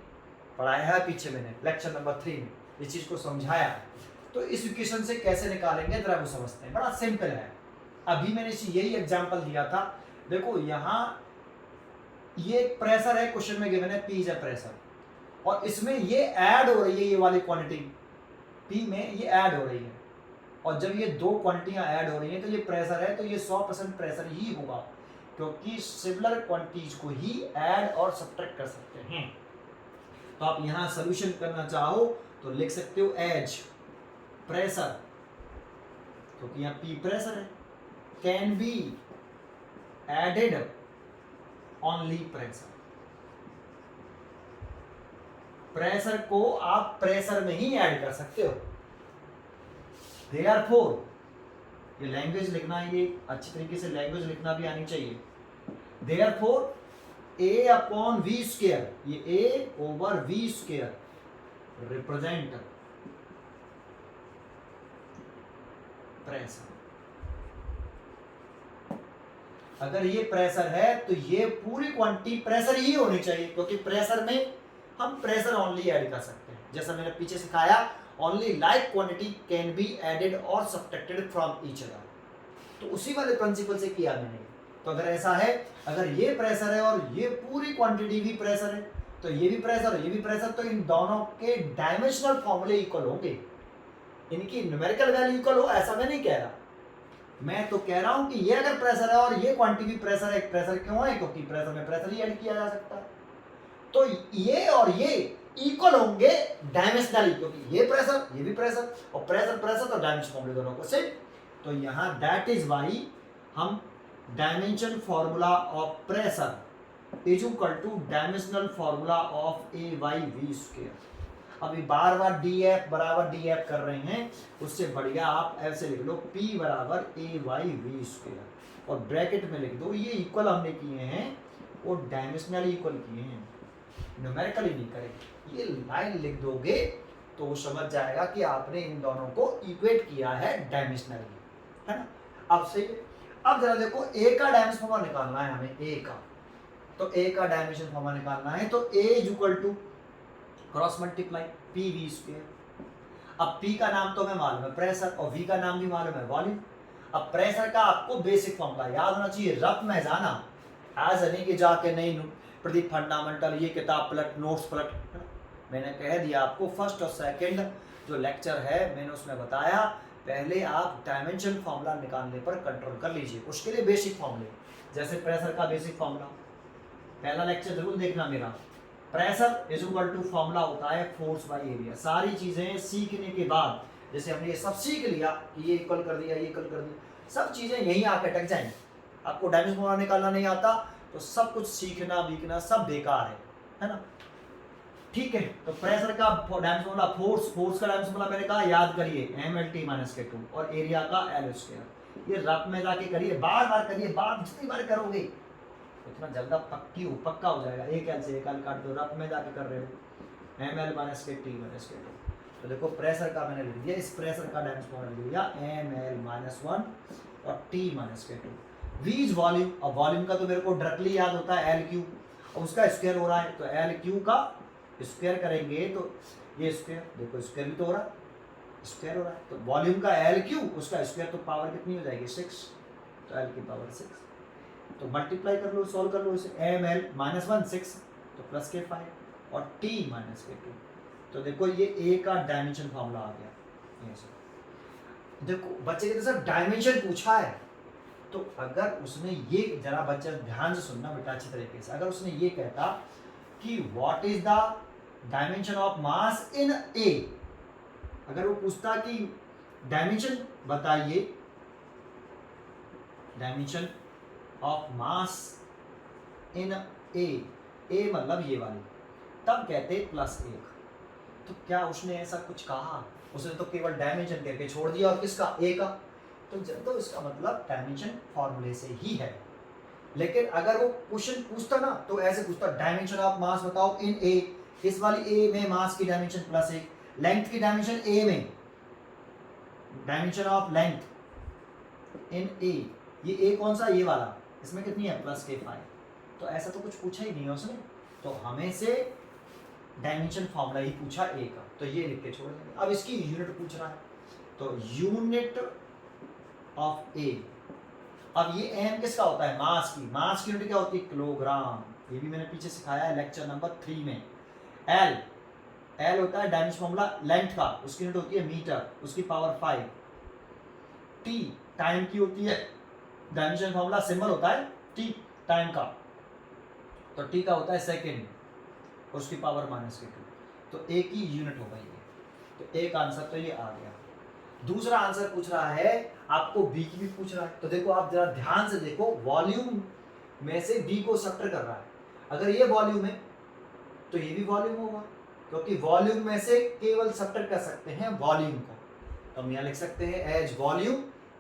पढ़ाया है पीछे मैंने लेक्चर नंबर 3 में इस चीज को समझाया है। तो इस इक्वेशन से कैसे निकालेंगे जरा वो समझते हैं, बड़ा सिंपल है। अभी मैंने यही एग्जांपल दिया था, देखो यहाँ ये प्रेशर है, क्वेश्चन में गिवन है P इज अ प्रेशर, और इसमें ये ऐड हो रही है, ये वाली क्वांटिटी P में ये ऐड हो रही है, और जब ये दो क्वांटिटियां ऐड हो रही हैं तो ये प्रेशर है, तो ये 100% प्रेशर ही होगा, क्योंकि सिमिलर क्वांटिटीज को ही ऐड और सब्ट्रैक्ट कर सकते हैं। तो आप यहाँ सोल्यूशन करना चाहो तो लिख सकते हो एज प्रेशर, क्योंकि यहाँ P प्रेशर है, can be added only pressure, pressure को आप प्रेशर में ही ऐड कर सकते हो। देयरफॉर, ये लैंग्वेज लिखना, ये अच्छी तरीके से लैंग्वेज लिखना भी आनी चाहिए। Therefore A upon V square, ये A over V square represent pressure. अगर ये प्रेशर है तो ये पूरी क्वांटिटी प्रेशर ही होनी चाहिए, क्योंकि प्रेशर में हम प्रेशर ओनली ऐड कर सकते हैं। जैसा मैंने पीछे सिखाया, only like quantity can be added और सब्ट्रैक्टेड फ्रॉम ईच अदर। तो उसी वाले प्रिंसिपल से किया मैंने। तो अगर ऐसा है, अगर ये प्रेशर है और ये पूरी क्वांटिटी भी प्रेशर है, तो ये भी प्रेशर और ये भी प्रेशर, तो इन दोनों के डायमेंशनल फॉर्मूले इक्वल होंगे। इनकी न्यूमेरिकल वैल्यू इक्वल हो ऐसा मैं नहीं कह रहा, मैं तो कह रहा हूं कि ये अगर प्रेशर है और ये क्वांटिटी भी प्रेशर है। प्रेशर क्यों है? क्योंकि प्रेशर में प्रेशर ही ऐड किया जा सकता है। तो ये और ये इक्वल होंगे डायमेंशनली, क्योंकि ये प्रेशर ये भी प्रेशर, और प्रेशर प्रेशर तो डायमेंशन फॉर्मूले दोनों को सेम। तो यहां दैट इज वाई हम dimension formula of pressure is equal to dimensional formula of A Y V square. अभी बार बार डी एफ बराबर डी एफ कर रहे हैं, उससे बढ़िया आप ऐसे लिख लो P बराबर ए वाई वी स्क्वायर, और ब्रैकेट में लिख दो ये इक्वल हमने किए हैं वो डायमेंशनली इक्वल किए हैं, न्यूमेरिकली नहीं करेंगे। ये लाइन लिख दोगे तो वो समझ जाएगा कि आपने इन दोनों को इक्वेट किया है डायमेंशनली, है ना। अब सही है। अब जरा देखो, ए का डायमेंशन फॉर्मूला निकालना है हमें, ए का, तो ए का डायमेंशन फॉर्मूला निकालना है, तो A is equal to cross multiply P V square. अब P का नाम तो हमें मालूम है प्रेशर, और V का नाम भी मालूम है वॉल्यूम। अब प्रेशर का आपको बेसिक फॉर्मूला याद होना चाहिए, रफ में जाना आज नहीं कि जाके नहीं प्रदीप फंडामेंटल ये किताब पलट, नोट्स पलट। मैंने कह दिया आपको फर्स्ट और सेकंड जो लेक्चर है मैंने उसमें बताया, पहले आप डायमेंशन फॉर्मूला निकालने पर कंट्रोल कर लीजिए। उसके लिए बेसिक फॉर्मूले, जैसे प्रेशर का बेसिक फॉर्मूला, पहला लेक्चर जरूर देखना मेरा। Pressure is equal to formula होता है फोर्स बाय एरिया। सारी चीजें सीखने के बाद, जैसे हमने ये सब सीख लिया कि ये इक्वल कर दिया, ये इक्वल कर दिया, सब चीजें यहीं आके अटक जाएंगी। आपको डायमेंशन फॉर्मूला निकालना नहीं आता तो सब कुछ सीखना बीखना सब बेकार है ना। ठीक है, तो प्रेशर का डायमेंशन फॉर्मूला फोर्स का डायमेंशन फॉर्मूला मैंने कहा याद करिए mLT - K2, और एरिया का L स्क्वायर। ये रफ में जाके करिए, बार बार करिए, बार जितनी बार करोगे इतना जल्दा पक्का हो जाएगा। एक एल से एक एल काट दो, रफ में जाके कर रहे हो mL - K T - K2। तो देखो प्रेशर का मैंने लिख दिया, इस प्रेशर का डायमेंशन फॉर्मूला लिख दिया mL - 1 और T - K2। V is volume, और वॉल्यूम का तो मेरे को डायरेक्टली याद होता है LQ, और उसका स्क्वायर हो रहा है, तो LQ का स्क्वायर करेंगे तो ये स्क्वायर, देखो स्क्वायर भी तो हो रहा है, स्क्वायर हो रहा है, तो वॉल्यूम का LQ उसका स्क्वायर, तो पावर कितनी हो जाएगी 6, तो L की पावर 6। तो मल्टीप्लाई कर लो, सॉल्व कर लो इसे, mL - 1 6 तो प्लस के 5 और T - K2। तो देखो ये A का डायमेंशन फॉर्मूला आ गया। देखो बच्चे के सर डायमेंशन पूछा है, तो अगर उसने ये, जरा बच्चा ध्यान से सुनना बेटा अच्छी तरीके से, अगर उसने ये कहता कि what is the dimension of mass in A, अगर वो पूछता कि डायमेंशन बताइए, dimension of mass in A मतलब ये वाली, तब कहते +1। तो क्या उसने ऐसा कुछ कहा? उसने तो केवल डायमेंशन करके छोड़ दिया, और किसका? A का। तो इसका मतलब डायमेंशन फॉर्मूले से ही है। लेकिन अगर वो क्वेश्चन पूछता ना तो ऐसे पूछता, डायमेंशन ऑफ मास बताओ इन A, इस वाली A में मास की डायमेंशन +1, लेंथ की डायमेंशन A में, dimension of length in A, ये A कौन सा? ये वाला, इसमें कितनी है? +K5। तो ऐसा तो कुछ पूछा ही नहीं है उसने, तो हमें से डायमेंशन फॉर्मूला ही पूछा A का, तो ये लिख के छोड़ देंगे। अब इसकी यूनिट पूछ रहा है, तो यूनिट ऑफ A, अब ये m किसका होता है? मास की। मास की यूनिट क्या होती है? किलोग्राम। ये भी मैंने पीछे सिखाया है लेक्चर नंबर 3 में। L होता है डायमेंशन फॉर्मूला लेंथ का, उसकी यूनिट होती है मीटर, उसकी पावर 5। T टाइम की होती है, डायमेंशन फॉर्मूला सिंबल होता है T टाइम का, तो T का होता है सेकेंड, उसकी पावर -K2। तो A की यूनिट हो गई है, तो एक आंसर तो ये आ गया। दूसरा आंसर पूछ रहा है आपको B की भी पूछ रहा है, तो देखो आप जरा ध्यान से देखो, वॉल्यूम में से B को सब्ट्रैक्ट कर रहा है। अगर ये वॉल्यूम है तो ये भी वॉल्यूम होगा, क्योंकि वॉल्यूम में से केवल सब्ट्रैक्ट कर सकते हैं वॉल्यूम को, तो हम यहाँ लिख सकते हैं as volume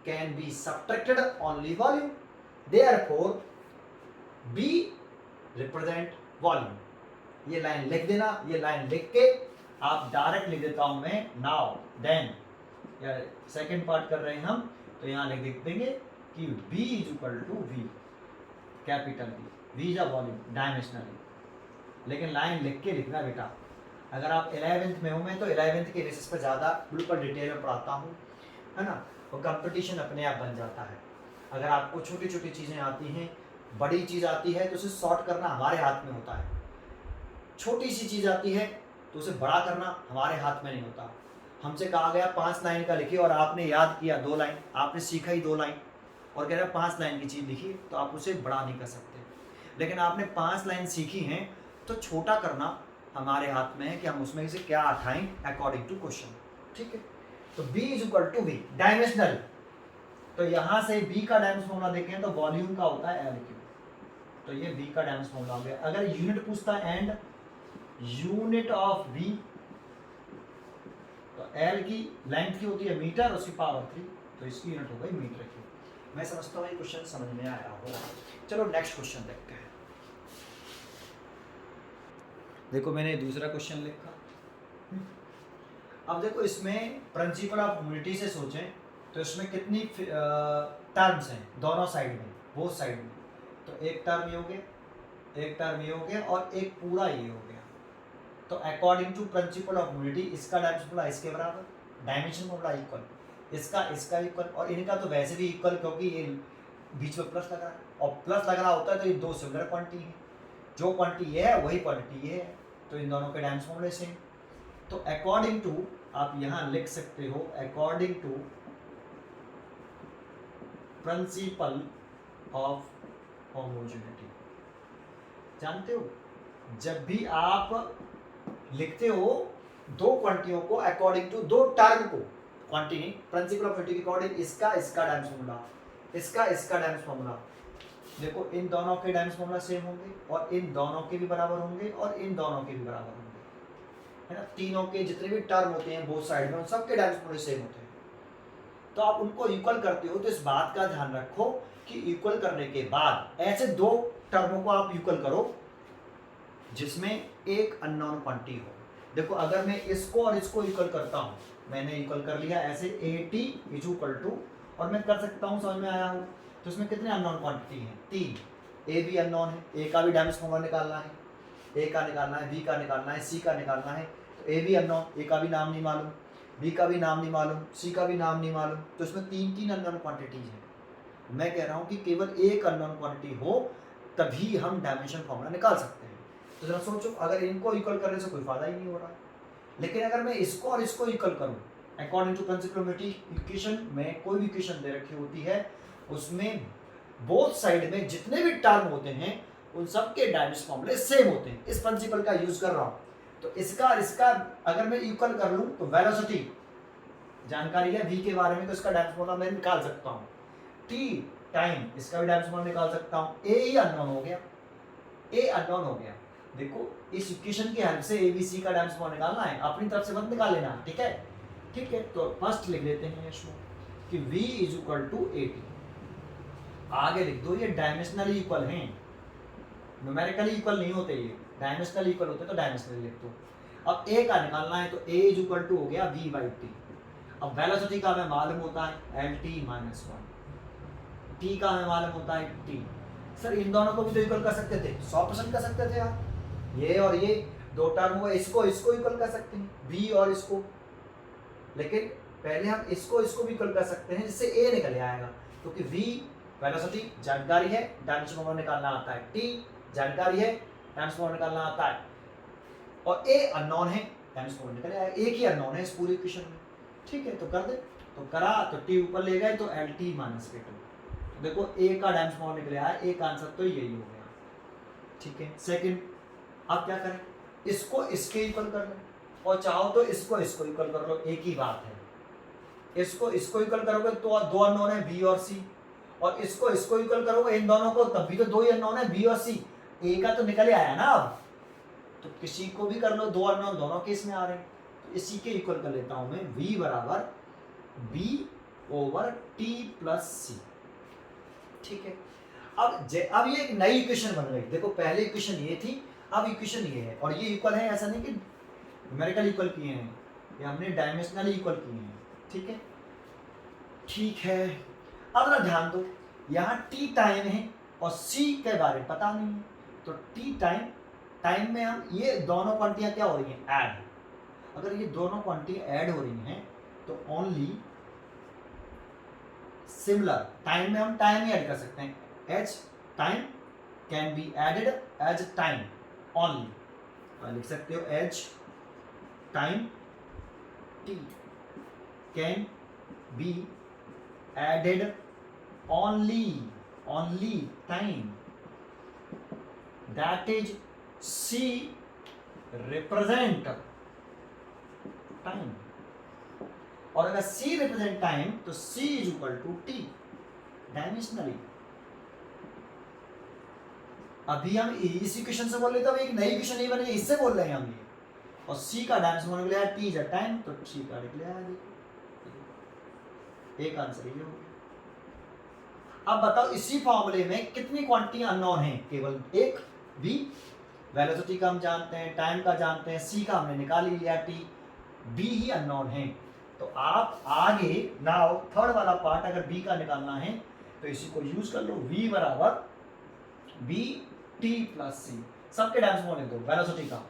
can be subtracted only volume, therefore B represent volume. ये लाइन लिख देना, ये लाइन लिख के आप डायरेक्ट लिख देता हूं मैं नाउ देन, या सेकंड पार्ट कर रहे हैं हम, तो यहाँ लिख देंगे कि V is equal to V capital V is a volume dimensionally, लेकिन लाइन लिख के लिखना बेटा। अगर आप 11th में हो, मैं तो 11th के बेसिस पर ज़्यादा बिल्कुल डिटेल में पढ़ाता हूँ, है ना, तो कंपटीशन अपने आप बन जाता है। अगर आपको छोटी छोटी चीज़ें आती हैं, बड़ी चीज़ आती है तो उसे सॉर्ट करना हमारे हाथ में होता है, छोटी सी चीज़ आती है तो उसे बड़ा करना हमारे हाथ में नहीं होता। हमसे कहा गया 5 लाइन का लिखिए और आपने याद किया 2 लाइन, आपने सीखा ही 2 लाइन, और कह रहे 5 लाइन की चीज़ लिखी, तो आप उसे बड़ा नहीं कर सकते। लेकिन आपने 5 लाइन सीखी हैं तो छोटा करना हमारे हाथ में है कि हम उसमें से क्या उठाएं अकॉर्डिंग टू क्वेश्चन, ठीक है। तो B is equal to V dimensional, तो यहाँ से B का डायमेंशन फॉर्मूला देखें तो वॉल्यूम का होता है L क्यूब, तो ये B का डायमेंशन फॉर्मूला हो गया। अगर यूनिट पूछता है एंड यूनिट ऑफ V, तो L की लेंथ की होती है मीटर, उसकी पावर 3, तो इसकी यूनिट हो गई मीटर क्यूब। मैं समझता हूँ ये क्वेश्चन समझ में आया होगा। चलो नेक्स्ट क्वेश्चन देखते हैं। देखो मैंने दूसरा क्वेश्चन लिखा, अब देखो इसमें प्रिंसिपल ऑफ यूनिटी से सोचें तो इसमें कितनी टर्म्स हैं दोनों साइड में, बोथ साइड में, तो एक टर्म ये हो गया, एक टर्म ये हो गया और एक पूरा ये हो गया। तो according to principle of unity इसका डायमेंशन फॉर्मूला इसके बराबर, डायमेंशन फॉर्मूला इक्वल, इसका इक्वल, और इनका तो वैसे भी इक्वल क्योंकि ये बीच में प्लस लगा है, और प्लस लग रहा होता है तो ये दो सिमिलर क्वांटिटी है, जो क्वांटिटी ये है वही क्वांटिटी ये है, तो इन दोनों के डायमेंशन फॉर्मूले सेम। तो अकॉर्डिंग टू आप यहाँ लिख सकते हो according to principle of homogeneity. जानते हो जब भी आप लिखते हो दो क्वांटिटियों को अकॉर्डिंग टू, दो टर्म को, क्वांटिटी प्रिंसिपल ऑफ यूनिटी के अकॉर्डिंग, इसका डायमेंशन फॉर्मूला, इसका डायमेंशन फॉर्मूला, देखो इन दोनों के डायमेंशन फॉर्मूला सेम होंगे और इन दोनों के भी बराबर होंगे और इन दोनों के भी बराबर होंगे, है ना। तीनों के जितने भी टर्म होते हैं बोथ साइड में उन सबके डायमेंशन फॉर्मूले सेम होते हैं। तो आप उनको इक्वल करते हो तो इस बात का ध्यान रखो कि इक्वल करने के बाद ऐसे दो टर्मों को आप इक्वल करो जिसमें एक अननोन क्वांटिटी हो। देखो अगर मैं इसको और इसको इक्वल करता हूँ, मैंने इक्वल कर लिया ऐसे AT इज इक्वल टू, और मैं कर सकता हूँ, समझ में आया हो, तो इसमें कितने अननोन क्वांटिटी हैं, 3। A भी अननोन है, A का भी डायमेंशन फॉर्मूला निकालना है, A का निकालना है, B का निकालना है, C का निकालना है, तो A भी अननोन, A का भी नाम नहीं मालूम, B का भी नाम नहीं मालूम, C का भी नाम नहीं मालूम, तो इसमें 3 अननोन क्वांटिटीज हैं। मैं कह रहा हूँ कि केवल एक अननोन क्वांटिटी हो तभी हम डायमेंशन फॉर्मूला निकाल सकते हैं। तो जरा सोचो, अगर इनको इक्वल करने से कोई फायदा ही नहीं हो रहा, लेकिन अगर मैं इसको और इसको इक्वल करूं according to principle of unity, equation में कोई भी इक्वेशन दे रखी होती है उसमें बोथ साइड में जितने भी टर्म होते हैं उन सब के डायमेंशन फॉर्मूले सेम होते हैं। इस प्रिंसिपल का यूज कर रहा हूं, तो इसका अगर मैं इक्वल कर लूं तो वेलोसिटी जानकारी है v के बारे में, तो इसका डायमेंशन फॉर्मूला मैं निकाल सकता हूं, t टाइम इसका भी डायमेंशन फॉर्मूला निकाल सकता हूं, a ही अननोन हो गया, a अननोन हो गया। देखो इस इक्वेशन की हेल्प से ABC का डायमेंशन फॉर्मूला निकालना है, अपनी तरफ से मत निकाल लेना, ठीक है, ठीक है। तो फर्स्ट लिख लेते हैं इसमें कि V is equal to AT, आगे लिख दो, ये डायमेंशनली इक्वल हैं, न्यूमेरिकली इक्वल नहीं होते, ये डायमेंशनली इक्वल होते तो डायमेंशनली लिख दो। अब A का निकालना है तो A इज इक्वल टू हो गया V/T। अब वेलोसिटी का हमें मालूम होता है LT-1, T का हमें मालूम होता है T। सर इन दोनों को भी तो इक्वल कर सकते थे, 100% कर सकते थे यार, ये और ये दो टर्म हुआ, इसको इक्वल कर सकते हैं, V और इसको, लेकिन पहले हम इसको भी इक्वल कर सकते हैं जिससे A निकल आएगा, क्योंकि V वेलोसिटी जानकारी है, डायमेंशन फॉर्मूला निकालना आता है, T जानकारी है, डायमेंशन फॉर्मूला निकालना आता है, और A अननोन है, डायमेंशन फॉर्मूला निकल आएगा, एक ही अननोन है इस पूरी इक्वेशन में, ठीक है। तो कर दे, तो करा, तो T ऊपर ले गए तो LT-K2, देखो A का डायमेंशन फॉर्मूला निकल आया, एक आंसर तो यही हो गया, ठीक है। सेकंड, आप क्या करें, इसको इसके इक्वल कर लो, और चाहो तो इसको इक्वल कर लो, एक ही बात है। इसको इक्वल करोगे तो दो अननोन है B और C, और इसको इक्वल करोगे इन दोनों को, तब भी तो दो ही अननोन है B और C, A का तो निकल आया ना। अब तो किसी को भी कर लो, दो अननोन दोनों केस में आ रहे हैं, तो इसी के इक्वल कर लेता हूं मैं, v बराबर b/t प्लस सी। ठीक है, अब ये एक नई इक्वेशन बन गई। देखो पहले इक्वेशन ये थी, अब इक्वेशन ये है, और ये इक्वल है, ऐसा नहीं कि न्यूमेरिकल इक्वल किए हैं, ये हमने डायमेंशनली इक्वल किए हैं। ठीक है, ठीक है। अब ना ध्यान दो, यहाँ t टाइम है और c के बारे में पता नहीं है, तो t टाइम में हम ये दोनों क्वांटिटियाँ क्या हो रही हैं, ऐड। अगर ये दोनों क्वांटिटी ऐड हो रही हैं तो ओनली सिमिलर टाइम में हम टाइम ही ऐड कर सकते हैं, each time can be added as time only. लिख सकते हो each time T can be added only time, that is C represent time, और अगर C represent time तो C is equal to T dimensionally. अभी हम इस इक्वेशन से बोल रहे थे, अब एक नई इक्वेशन नहीं बनी, इससे बोल रहे हैं हम ये, और C का डायमेंशन होने के लिए T इज टाइम, तो C का निकलेगा, एक आंसर ये हो गया। अब बताओ इसी फॉर्मूले में कितनी क्वांटिटी अननोन है, केवल एक, v वेलोसिटी का हम जानते हैं, टाइम का जानते हैं, c का हमने निकाल ही लिया, t b ही अननोन है। तो आप आगे नाउ थर्ड वाला पार्ट अगर b का निकालना है तो इसी को यूज कर लो, v बराबर b t प्लस c, सबके डायमेंशन लिख दो, वेलोसिटी का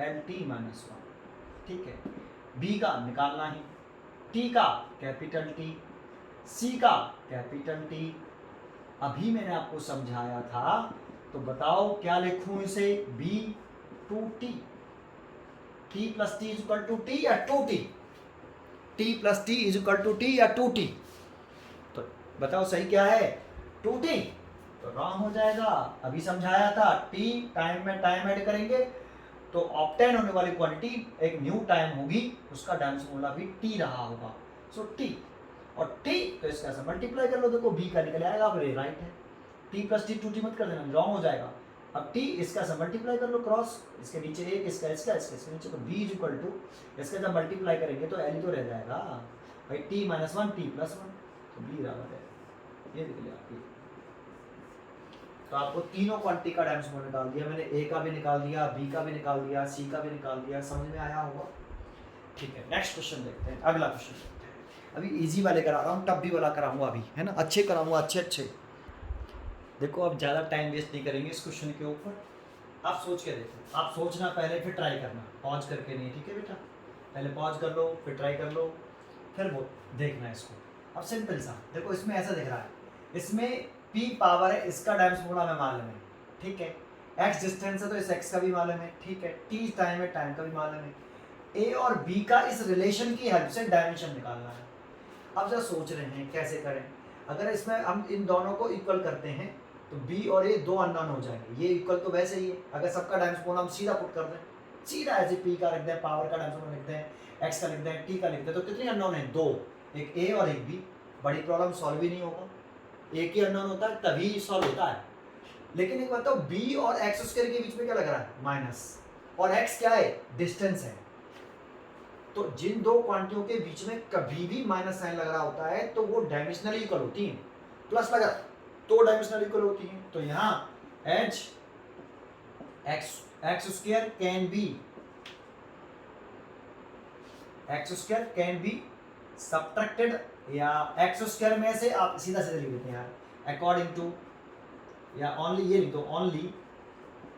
lt माइनस 1। ठीक है, b का निकालना है, t का कैपिटल T, C का कैपिटल T। अभी मैंने आपको समझाया था, तो बताओ क्या लिखूं इसे, B to T, T plus T is equal to T या 2T, T plus T is equal to T या 2T, तो बताओ सही क्या है, 2T, तो रॉन्ग हो जाएगा। अभी समझाया था T टाइम में टाइम ऐड करेंगे तो ऑब्टेन होने वाली क्वांटिटी एक न्यू टाइम होगी, उसका डायमेंशन भी T रहा होगा, सो T और t, तो इसका ऐसा मल्टीप्लाई कर लो, देखो b का निकल आएगा, फिर राइट है, t प्लस टी 2t मत कर देना, रॉन्ग हो जाएगा। अब t इसका ऐसा मल्टीप्लाई कर लो, क्रॉस, इसके नीचे एक, इसका इसके नीचे, तो b इज इक्वल टू, इसका जब मल्टीप्लाई करेंगे तो l ही तो रह जाएगा भाई, t माइनस 1 t प्लस 1, तो b बराबर है ये निकले आपकी। तो आपको तीनों क्वांटिटी का डायमेंशन निकाल दिया मैंने, a का भी निकाल दिया, b का भी निकाल दिया, c का भी निकाल दिया, समझ में आया होगा। ठीक है, नेक्स्ट क्वेश्चन देखते हैं, अगला क्वेश्चन। अभी इजी वाले करा रहा हूँ, टफ भी वाला कराऊंगा अभी, है ना, अच्छे कराऊंगा, अच्छे। देखो अब ज़्यादा टाइम वेस्ट नहीं करेंगे इस क्वेश्चन के ऊपर, आप सोच के देखो, आप सोचना पहले फिर ट्राई करना, पॉज करके नहीं, ठीक है बेटा, पहले पॉज कर लो फिर ट्राई कर लो, फिर वो देखना इसको। अब सिंपल सा देखो, इसमें ऐसा दिख रहा है, इसमें p पावर है, इसका डायमेंशन थोड़ा मैं मालूम है, ठीक है, x डिस्टेंस है तो इस x का भी मालूम है, ठीक है, t टाइम है, टाइम का भी मालूम है, a और b का इस रिलेशन की हेल्प से डायमेंशन निकालना है। अब जब सोच रहे हैं कैसे करें, अगर इसमें हम इन दोनों को इक्वल करते हैं तो b और a दो अननोन हो जाएंगे, ये इक्वल तो वैसे ही है, अगर सबका डायमेंशन हम सीधा पुट कर दें, सीधा ऐसे p का लिख दें, पावर का डायमेंशन लिख दें, x का लिख दें, t का लिख दें, तो कितनी अननोन है, दो, एक a और एक b, बड़ी प्रॉब्लम सॉल्व ही नहीं होगा, एक ही अननोन होता है तभी सॉल्व होता है। लेकिन एक बताओ b और x स्क्वायर के बीच में क्या लग रहा है, माइनस, और x क्या है, डिस्टेंस है, तो जिन दो क्वांटिटियों के बीच में कभी भी माइनस साइन लग रहा होता है तो वो डायमेंशनली इक्वल होती हैं, प्लस लगा तो डायमेंशनली इक्वल होती हैं। तो यहाँ h x square can be subtracted, या x स्क्वायर में से आप सीधा सीधा लिख देते हैं यार, अकॉर्डिंग टू, या ओनली ये लिख दो, only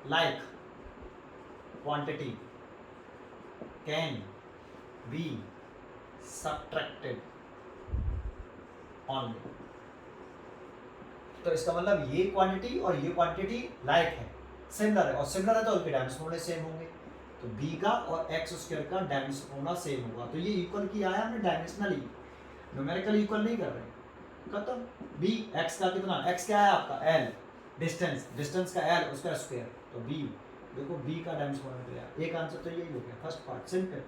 like quantity can be subtracted only. तो इसका मतलब ये क्वांटिटी और ये क्वांटिटी लाइक है, सिमिलर है, और सिमिलर है तो उनके डायमेंशन होने सेम होंगे, तो b का और x स्क्वायर का डायमेंशन होना सेम होगा। तो ये इक्वल किया है हमने डायमेंशनली, न्यूमेरिकली इक्वल नहीं कर रहे, खत्म। b x का कितना, x क्या है आपका l, डिस्टेंस का l, उसका स्क्वायर, तो b, देखो b का डायमेंशन होना गया, एक आंसर तो यही हो गया, फर्स्ट पार्ट सिंपल।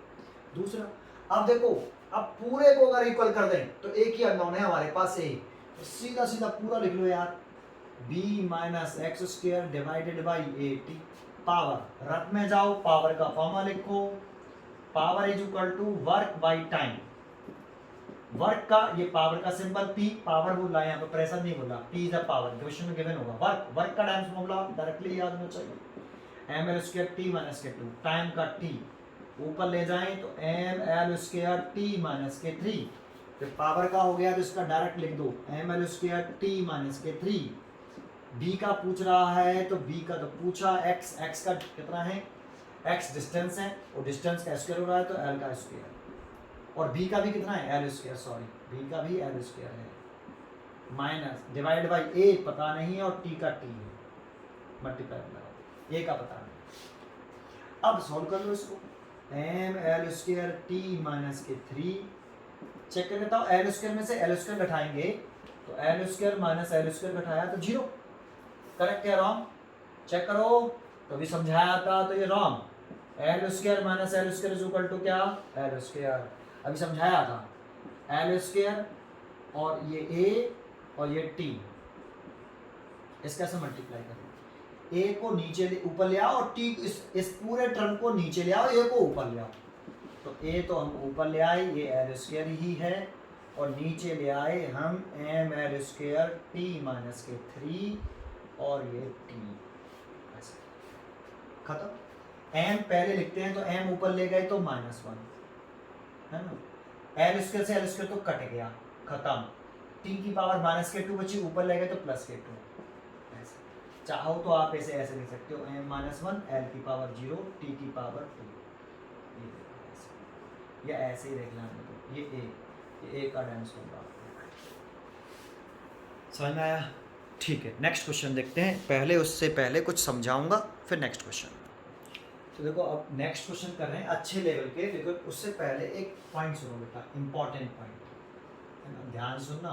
दूसरा, अब देखो, अब पूरे को अगर इक्वल कर दें तो एक ही अननोन है हमारे पास, a, तो सीधा पूरा लिख लो यार, b minus X square divided by 80, power, रट में जाओ, पावर का फॉर्मूला लिखो, power is equal to work by time. Work का ये पावर का सिंबल P, पावर बोल रहा है यहाँ पे, प्रेशर नहीं बोल रहा, P is a power, question में गिवन होगा वर्क, वर्क का टाइम्स फॉर्मूला डायरेक्टली याद होना चाहिए, M L square T minus के 2, टाइम का T ऊपर ले जाएं तो M L square T minus के 3, फिर पावर का हो गया तो इसका डायरेक्ट लिख दो M L square T minus के 3। बी का पूछ रहा है तो बी का तो पूछा, एक्स, एक्स का कितना है, एक्स डिस्टेंस है, और डिस्टेंस का स्क्वायर हो रहा है तो एल का स्क्वायर, और बी का भी कितना है, एल स्क्वायर, सॉरी बी का भी एल स्क्वायर है, माइनस डिवाइड बाई ए पता नहीं है और टी का टी है, मल्टीप्लाई लगाओ, ए का पता नहीं। अब सॉल्व कर लो इसको, M L square T minus के 3, चेक कर लेता हूँ, एल स्क्वायर में से एल स्क्वायर घटाएंगे तो L square minus L square घटाया तो 0, करेक्ट या रॉन्ग, चेक करो, कभी समझाया था तो ये wrong, L square minus L square is equal to क्या, एल स्क्वायर, अभी समझाया था, एल स्क्वायर और ये ए और ये टी, इसका से मल्टीप्लाई करो, ए को नीचे ऊपर ले आओ और टी इस पूरे टर्म को नीचे ले आओ, ए को ऊपर ले आओ, तो ए तो हम ऊपर ले आए, ये एल स्क्वायर ही है, और नीचे ले आए हम M L square T minus के 3 और ये टी, ऐसे खत्म। एम पहले लिखते हैं तो एम ऊपर ले गए तो -1 है ना, एल स्क्वायर से एल स्क्वायर तो कट गया, खत्म, टी की पावर माइनस के 2 बची, ऊपर ले गए तो प्लस के 2, ऐसे चाहो तो आप ऐसे ऐसे लिख सकते हो, एम -1 एल की पावर 0 टी की पावर 2, या ऐसे ही देख लेना, ये ए का डायमेंशन होगा, समझ में आया, ठीक है। नेक्स्ट क्वेश्चन देखते हैं, पहले उससे पहले कुछ समझाऊंगा फिर नेक्स्ट क्वेश्चन। तो देखो अब नेक्स्ट क्वेश्चन कर रहे हैं अच्छे लेवल के, लेकिन उससे पहले एक पॉइंट सुनो बेटा, इंपॉर्टेंट पॉइंट है ना, ध्यान सुनना,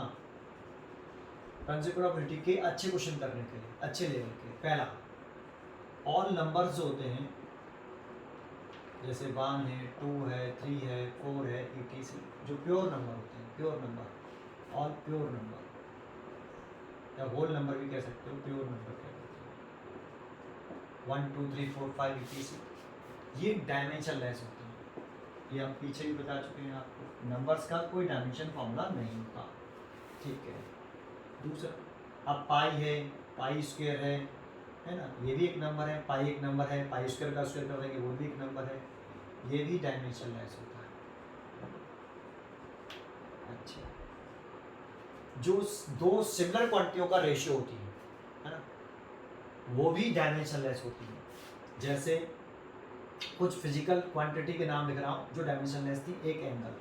कंसेप्ट के अच्छे क्वेश्चन करने के लिए, अच्छे लेवल के। पहला, ऑल नंबर्स जो होते हैं जैसे 1 है, 2 है, 3 है, 4 है, etc, जो प्योर नंबर होते हैं, pure number, all pure number, या होल नंबर भी कह सकते हो, प्योर नंबर कह सकते हो, 1 2 3 4 5 etc, ये डायमेंशन लेस होते हैं, ये हम पीछे भी बता चुके हैं आपको, नंबर्स का कोई डायमेंशन फॉर्मूला नहीं होता, ठीक है। दूसरा, अब पाई है, पाई स्क्वायर है ना, ये भी एक नंबर है, पाई एक नंबर है, पाई स्क्वायर का स्क्वायर कर देंगे वो भी एक नंबर है, ये भी डायमेंशन लेस होता है। अच्छा, जो दो सिमिलर क्वांटिटियों का रेशियो होती है ना, वो भी डायमेंशन लेस होती है। जैसे कुछ फिजिकल क्वांटिटी के नाम लिख रहा हूँ जो डायमेंशन लेस थी, एक एंगल,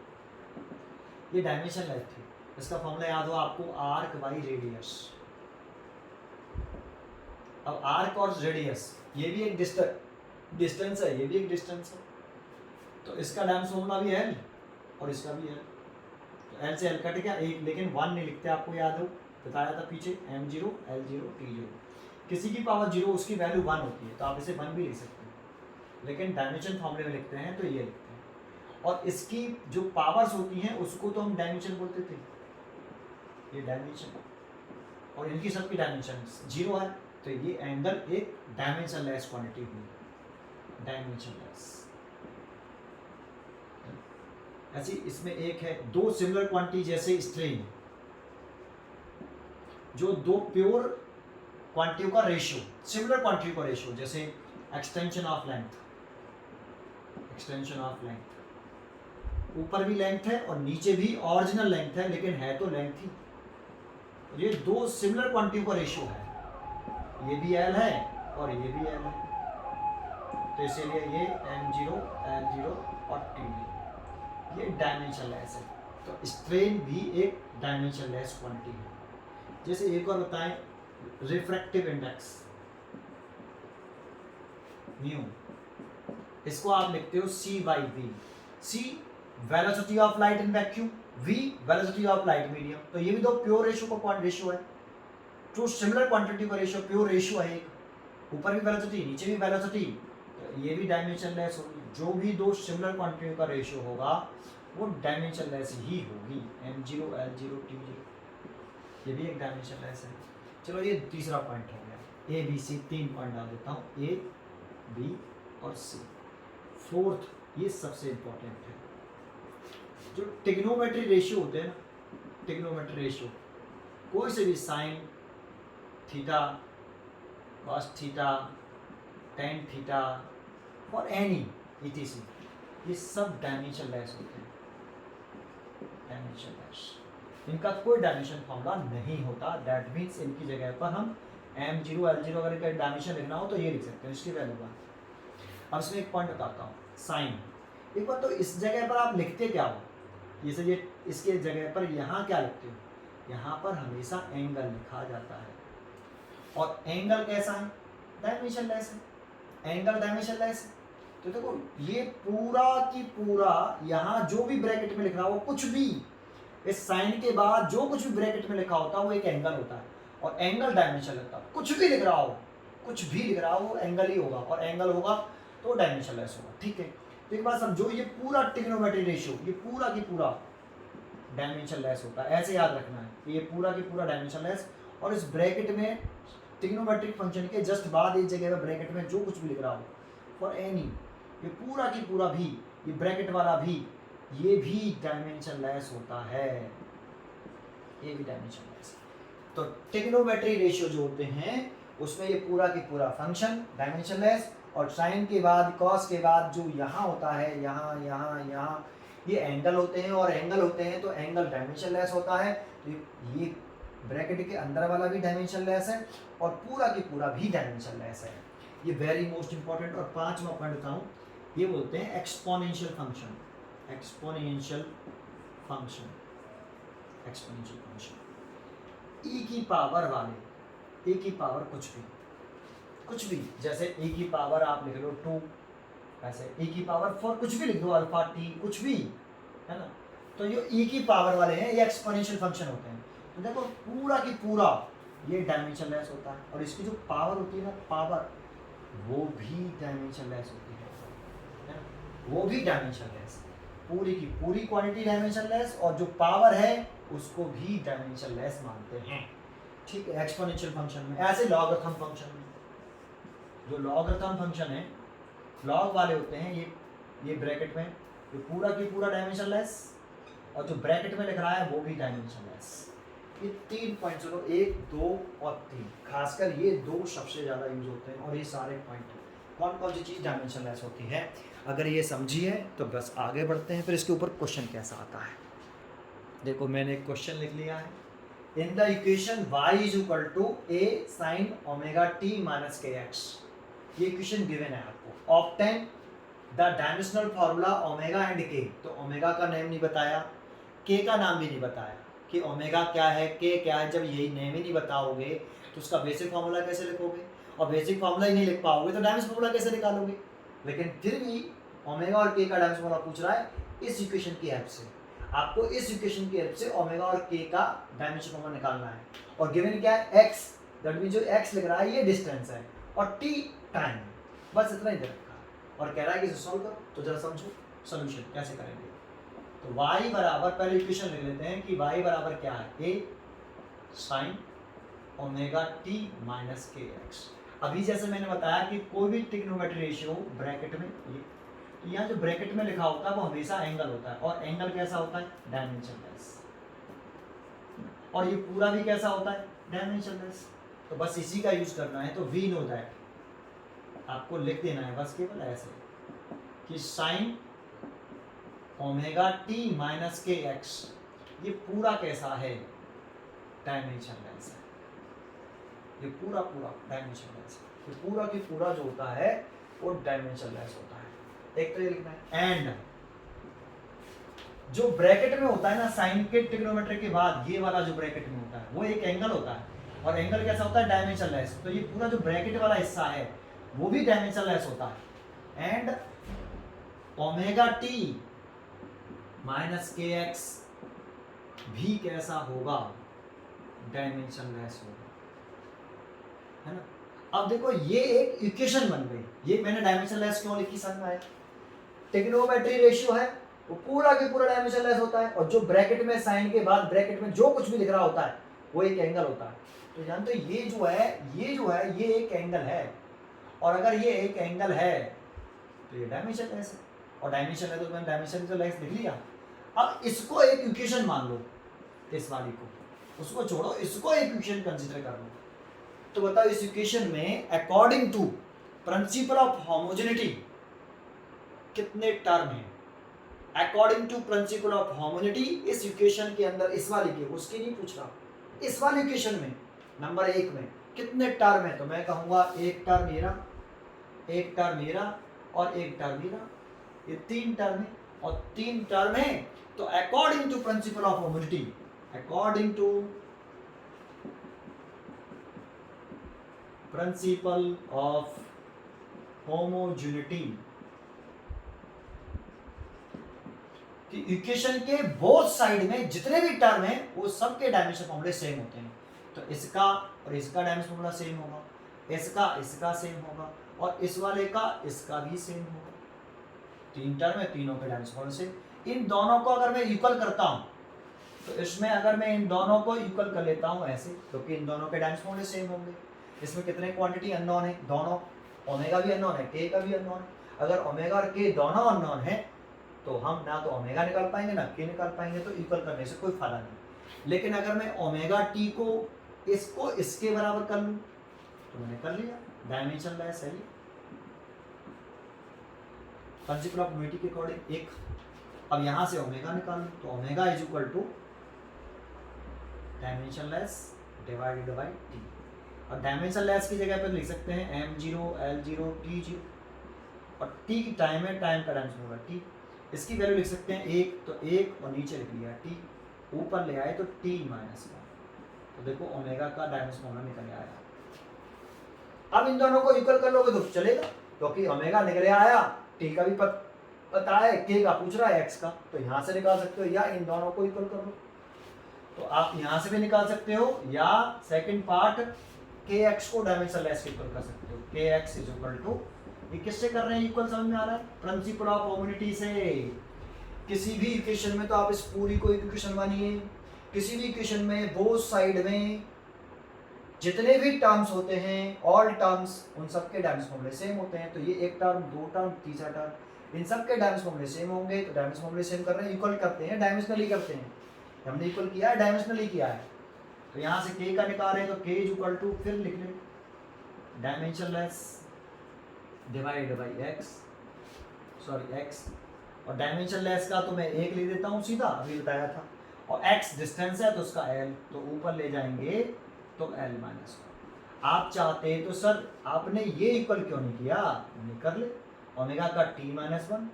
ये डायमेंशन लेस थी, इसका फॉर्मूला याद हो आपको, आर्क बाई रेडियस। अब आर्क और रेडियस ये भी एक डिस्टेंस है, ये भी एक डिस्टेंस है, तो इसका डायमेंशन फॉर्मूला भी एल और इसका भी एल, तो एल से एल कट गया एक, लेकिन 1 नहीं लिखते, आपको याद हो बताया था पीछे, m0 l0 t0, किसी की पावर 0 उसकी वैल्यू 1 होती है, तो आप इसे 1 भी लिख सकते हैं, लेकिन डायमेंशन फॉर्मूले में लिखते हैं तो ये लिखते हैं, और इसकी जो पावर्स होती हैं उसको तो हम डायमेंशन बोलते थे, ये डायमेंशन, और इनकी सबकी डायमेंशन 0 है, तो ये एंगल एक डायमेंशन लेस क्वांटिटी हुई, डायमेंशन लेस। ऐसी इसमें एक है, दो सिमिलर क्वांटिटी जैसे स्ट्रेन, जो दो प्योर क्वांटिटियों का रेशियो, सिमिलर क्वांटिटी का रेशियो, जैसे extension of length, extension of length, ऊपर भी लेंथ है और नीचे भी ओरिजिनल लेंथ है, लेकिन है तो लेंथ ही, ये दो सिमिलर क्वांटिटी का रेशियो है, ये भी एल है और ये भी एल है, तो इसीलिए ये m0 l0 और t, ये डायमेंशन लेस है, तो स्ट्रेन भी एक डायमेंशन लेस क्वांटिटी है। जैसे एक और बताएं, रिफ्रैक्टिव इंडेक्स म्यू, इसको आप लिखते हो c/v, c velocity of light in vacuum, v velocity of light medium, तो ये भी दो प्योर रेशियो का रेशियो है, टू सिमिलर क्वांटिटी का रेशियो, प्योर रेशियो है, एक ऊपर भी वेलोसिटी नीचे भी वेलोसिटी, तो ये भी डायमेंशन लेस होगी, जो भी दो सिमिलर क्वांटिटी का रेशियो होगा वो डायमेंशन लेस ही होगी, m0 l0 t0, ये भी एक डायमेंशन लेस है। चलो ये तीसरा पॉइंट हो गया, ए बी सी 3 पॉइंट डाल देता हूँ, ए बी और सी। फोर्थ, ये सबसे इंपॉर्टेंट है, जो ट्रिग्नोमेट्री रेशियो होते हैं ना, ट्रिग्नोमेट्री रेशियो, कोई से भी sine theta, cos theta, tan theta और एनी ईटीसी, ये सब डायमेंशन लेस होते हैं, डायमेंशन लेस, इनका कोई डायमेंशन फॉर्मूला नहीं होता। दैट मीन्स इनकी जगह पर हम m0 L0 अगर का डायमेंशन लिखना हो तो ये लिख सकते हैं, इसकी वैल्यू का। अब इसमें एक पॉइंट बताता हूँ, साइन, एक बार तो इस जगह पर आप लिखते क्या हो, जैसे ये इसके जगह पर यहाँ क्या लिखते हो, यहाँ पर हमेशा एंगल लिखा जाता है, और एंगल कैसा है, डायमेंशन लेस है, एंगल डायमेंशन लेस है। तो देखो ये पूरा की पूरा यहाँ जो भी ब्रैकेट में लिखा हो, कुछ भी इस साइन के बाद जो कुछ भी ब्रैकेट में लिखा होता है वो एक एंगल होता है, और एंगल डायमेंशन लगता है। कुछ भी लिख रहा हो, कुछ भी लिख रहा हो, एंगल ही होगा, और एंगल होगा तो डायमेंशन लेस होगा, ठीक है। तो एक बात समझो, ये पूरा ट्रिग्नोमेट्री रेशियो, ये पूरा की पूरा डायमेंशन लेस होता है, ऐसे याद रखना है, ये पूरा की पूरा डायमेंशन लेस। और इस ब्रैकेट में ट्रिग्नोमेट्रिक फंक्शन के जस्ट बाद इस जगह पर ब्रैकेट में जो कुछ भी लिख रहा हो, फॉर एनी, ये पूरा की पूरा भी, ये ब्रैकेट वाला भी, ये भी डायमेंशन लेस होता है, ये भी डायमेंशन लेस। तो ट्रिग्नोमेट्री रेशियो जो होते हैं उसमें ये पूरा की पूरा फंक्शन डायमेंशन लेस, और साइन के बाद कॉस के बाद जो यहाँ होता है, यहाँ यहाँ यहाँ, ये एंगल होते हैं, और एंगल होते हैं तो एंगल डायमेंशन लेस होता है। तो ये ब्रैकेट के अंदर वाला भी डायमेंशन लेस है, और पूरा की पूरा भी डायमेंशन लेस है। ये वेरी मोस्ट इंपॉर्टेंट। और पांचवा पॉइंट बताऊँ, ये बोलते हैं exponential function, exponential function, exponential function, E की पावर वाले, ई की पावर कुछ भी, जैसे ई की पावर आप लिख लो 2, ऐसे ई की पावर 4, कुछ भी लिख दो, अल्फा टी, कुछ भी, है ना। तो ये ई की पावर वाले हैं, ये एक्सपोनेंशियल फंक्शन होते हैं। तो देखो पूरा की पूरा ये डायमेंशन लेस होता है, और इसकी जो पावर होती है ना, पावर, वो भी डायमेंशन लेस होती है ना, वो भी डायमेंशन लेस, पूरी की पूरी क्वांटिटी डायमेंशन लेस, और जो पावर है उसको भी डायमेंशन लेस मानते हैं, ठीक है, एक्सपोनेंशियल फंक्शन में। ऐसे लॉगरिथम फंक्शन में, जो लॉगरिथम फंक्शन है, लॉग वाले होते हैं, ये ब्रैकेट में ये पूरा की पूरा डायमेंशन लेस, और जो ब्रैकेट में लिख रहा है वो भी डायमेंशन लेस। ये 3 पॉइंट चलो, 1, 2 और 3, खासकर ये 2 सबसे ज़्यादा यूज होते हैं, और ये सारे पॉइंट कौन कौन सी चीज़ डायमेंशन लेस होती है, अगर ये समझिए तो बस आगे बढ़ते हैं। फिर इसके ऊपर क्वेश्चन कैसा आता है, देखो मैंने एक क्वेश्चन लिख लिया है। In the equation y is equal to a sin omega t minus K X, ये इक्वेशन गिवन है आपको। Obtain the dimensional formula omega and K, तो ओमेगा का नेम नहीं बताया, के का नाम भी नहीं बताया कि ओमेगा क्या है, के क्या है। जब यही नेम ही नहीं बताओगे तो उसका बेसिक फार्मूला कैसे लिखोगे, और बेसिक फार्मूला ही नहीं लिख पाओगे तो डायमेंशनल फार्मूला कैसे निकालोगे। लेकिन फिर भी ओमेगा और के का डायमेंशनल फार्मूला पूछ रहा है इस इक्वेशन की हेल्प से। आपको इस इक्वेशन की हेल्प से ओमेगा और के का डायमेंशन फार्मूला निकालना है, और गिवन क्या है, x, दैट मींस जो x लिख रहा है ये डिस्टेंस है, और t टाइम, बस इतना ही दे रखा है, और कह रहा है कि इसे सॉल्व करो। तो जरा समझो सॉल्यूशन कैसे करेंगे। तो y बराबर, पहले इक्वेशन लिख लेते हैं कि y बराबर क्या है, a sin omega t minus K x. अभी जैसे मैंने बताया कि कोई भी ट्रिग्नोमेट्री रेशियो ब्रैकेट में, ये तो यहाँ जो ब्रैकेट में लिखा होता है वो हमेशा एंगल होता है, और एंगल कैसा होता है, डायमेंशन लेस, और ये पूरा भी कैसा होता है, डायमेंशन लेस। तो बस इसी का यूज करना है। तो वी नो दैट, आपको लिख देना है बस केवल ऐसे कि sine omega T minus K X, ये पूरा कैसा है, डायमेंशन लेस है, ये पूरा पूरा डायमेंशन लेस है, ये पूरा की पूरा जो होता है वो डायमेंशन लेस होता है। एक तो ये लिखना है। एंड जो ब्रैकेट में होता है ना साइन के ट्रिग्नोमेट्री के बाद, ये वाला जो ब्रैकेट में होता है वो एक एंगल होता है, और एंगल कैसा होता है, डायमेंशन लेस। तो ये पूरा जो ब्रैकेट वाला हिस्सा है वो भी डायमेंशन लेस होता है। And omega T minus K x भी कैसा होगा, डायमेंशन लेस होगा, है ना। अब देखो ये एक इक्वेशन बन गई, ये मैंने डायमेंशन लेस क्यों लिखी समझ में आया। ट्रिग्नोमेट्री रेशियो है वो पूरा के पूरा डायमेंशन लेस होता है, और जो ब्रैकेट में साइन के बाद ब्रैकेट में जो कुछ भी लिख रहा होता है वो एक एंगल होता है। तो जानते हो ये जो है ये एक एंगल है, और अगर ये एक एंगल है तो ये डायमेंशन लेस है, और डायमेंशन है तो मैंने डायमेंशन तो लेस लिख लिया। अब इसको एक इक्वेशन मान लो, इस वाली को, उसको छोड़ो, इसको एक इक्वेशन कंसीडर कर लो। तो बताओ इस इक्वेशन में according to principle of homogeneity कितने टर्म है? According to principle of homogeneity इस इक्वेशन के अंदर, इस वाली के, उसकी नहीं पूछ रहा, इस वाली इक्वेशन में नंबर 1 में कितने टर्म है? तो मैं कहूंगा एक टर्म मेरा, एक टर्म मेरा और एक टर्म मेरा, ये 3 टर्म है, और 3 टर्म है। तो according to principle of homogeneity, according to principle of homogeneity कि इक्वेशन के बोथ साइड में जितने भी टर्म हैं वो सबके डायमेंशन फॉर्मूले सेम होते हैं। तो इसका और इसका डायमेंशन फॉर्मूला सेम होगा, इसका सेम होगा, और इस वाले का इसका भी सेम होगा। 3 टर्म है, तीनों के डायमेंशन फॉर्मूले सेम। इन दोनों को अगर मैं इक्वल करता हूं तो इसमें अगर मैं इन दोनों को इक्वल कर लेता हूं ऐसे, क्योंकि इन दोनों के डायमेंशन फॉर्मूले सेम होंगे। इसमें कितने क्वांटिटी अननोन है? दोनों, ओमेगा भी अननोन है, के का भी अननोन है। अगर ओमेगा और के दोनों अननोन है तो हम ना तो ओमेगा निकाल पाएंगे ना के निकाल पाएंगे, तो इक्वल करने से कोई फायदा नहीं। लेकिन अगर मैं ओमेगा टी को इसको इसके बराबर कर लूं तो मैंने कर लिया, डायमेंशन लेस है ये प्रिंसिपल ऑफ होमोजेनिटी के अकॉर्डिंग। एक अब यहां से ओमेगा निकाल लूं तो omega is equal to dimensionless divided by T. और डायमेंशन लेस की जगह पर लिख सकते हैं m0 l0 t0, और t की टाइम है, टाइम का डायमेंशन होगा t। इसकी वैल्यू लिख सकते हैं 1, तो 1 और नीचे लिख लिया t, ऊपर ले आए तो t माइनस 1। तो देखो ओमेगा का डायमेंशन होना निकल आया। अब इन दोनों को इक्वल कर लोगे तो चलेगा, क्योंकि ओमेगा निकले आया, t का भी पता है, k का पूछ रहा है x का, तो यहाँ से निकाल सकते हो, या इन दोनों को इक्वल कर लो। तो आप यहाँ से भी निकाल सकते हो, या सेकंड पार्ट kx को डायमेंशन लेस के इक्वल कर सकते हो। kx इज इक्वल टू, ये किससे कर रहे हैं इक्वल, समझ में आ रहा है? प्रिंसिपल ऑफ होमोजेनिटी से। किसी भी इक्वेशन में तो आप इस पूरी को इक्वेशन मानिए, किसी भी इक्वेशन में बोथ साइड में जितने भी टर्म्स होते हैं, ऑल टर्म्स, उन सबके डायमेंशन फॉर्मूले सेम होते हैं। तो ये एक टर्म, 2 टर्म, तीसरा टर्म, इन सबके डायमेंशन फॉर्मूले सेम होंगे। तो डायमेंशन फॉर्मूले सेम कर रहे हैं, इक्वल करते हैं, डायमेंशनली करते हैं। हमने इक्वल किया है, डायमेंशनली किया है। तो यहाँ से k का निकाल रहे हैं तो k इज इक्वल टू, फिर लिख लें dimension less divide by x, और डायमेंशन लेस का तो मैं 1 ले देता हूँ सीधा, अभी बताया था, और x डिस्टेंस है तो उसका l, तो ऊपर ले जाएंगे तो l माइनस 1। आप चाहते तो सर आपने ये इक्वल क्यों नहीं किया, नहीं कर ले, ओमेगा का t माइनस 1,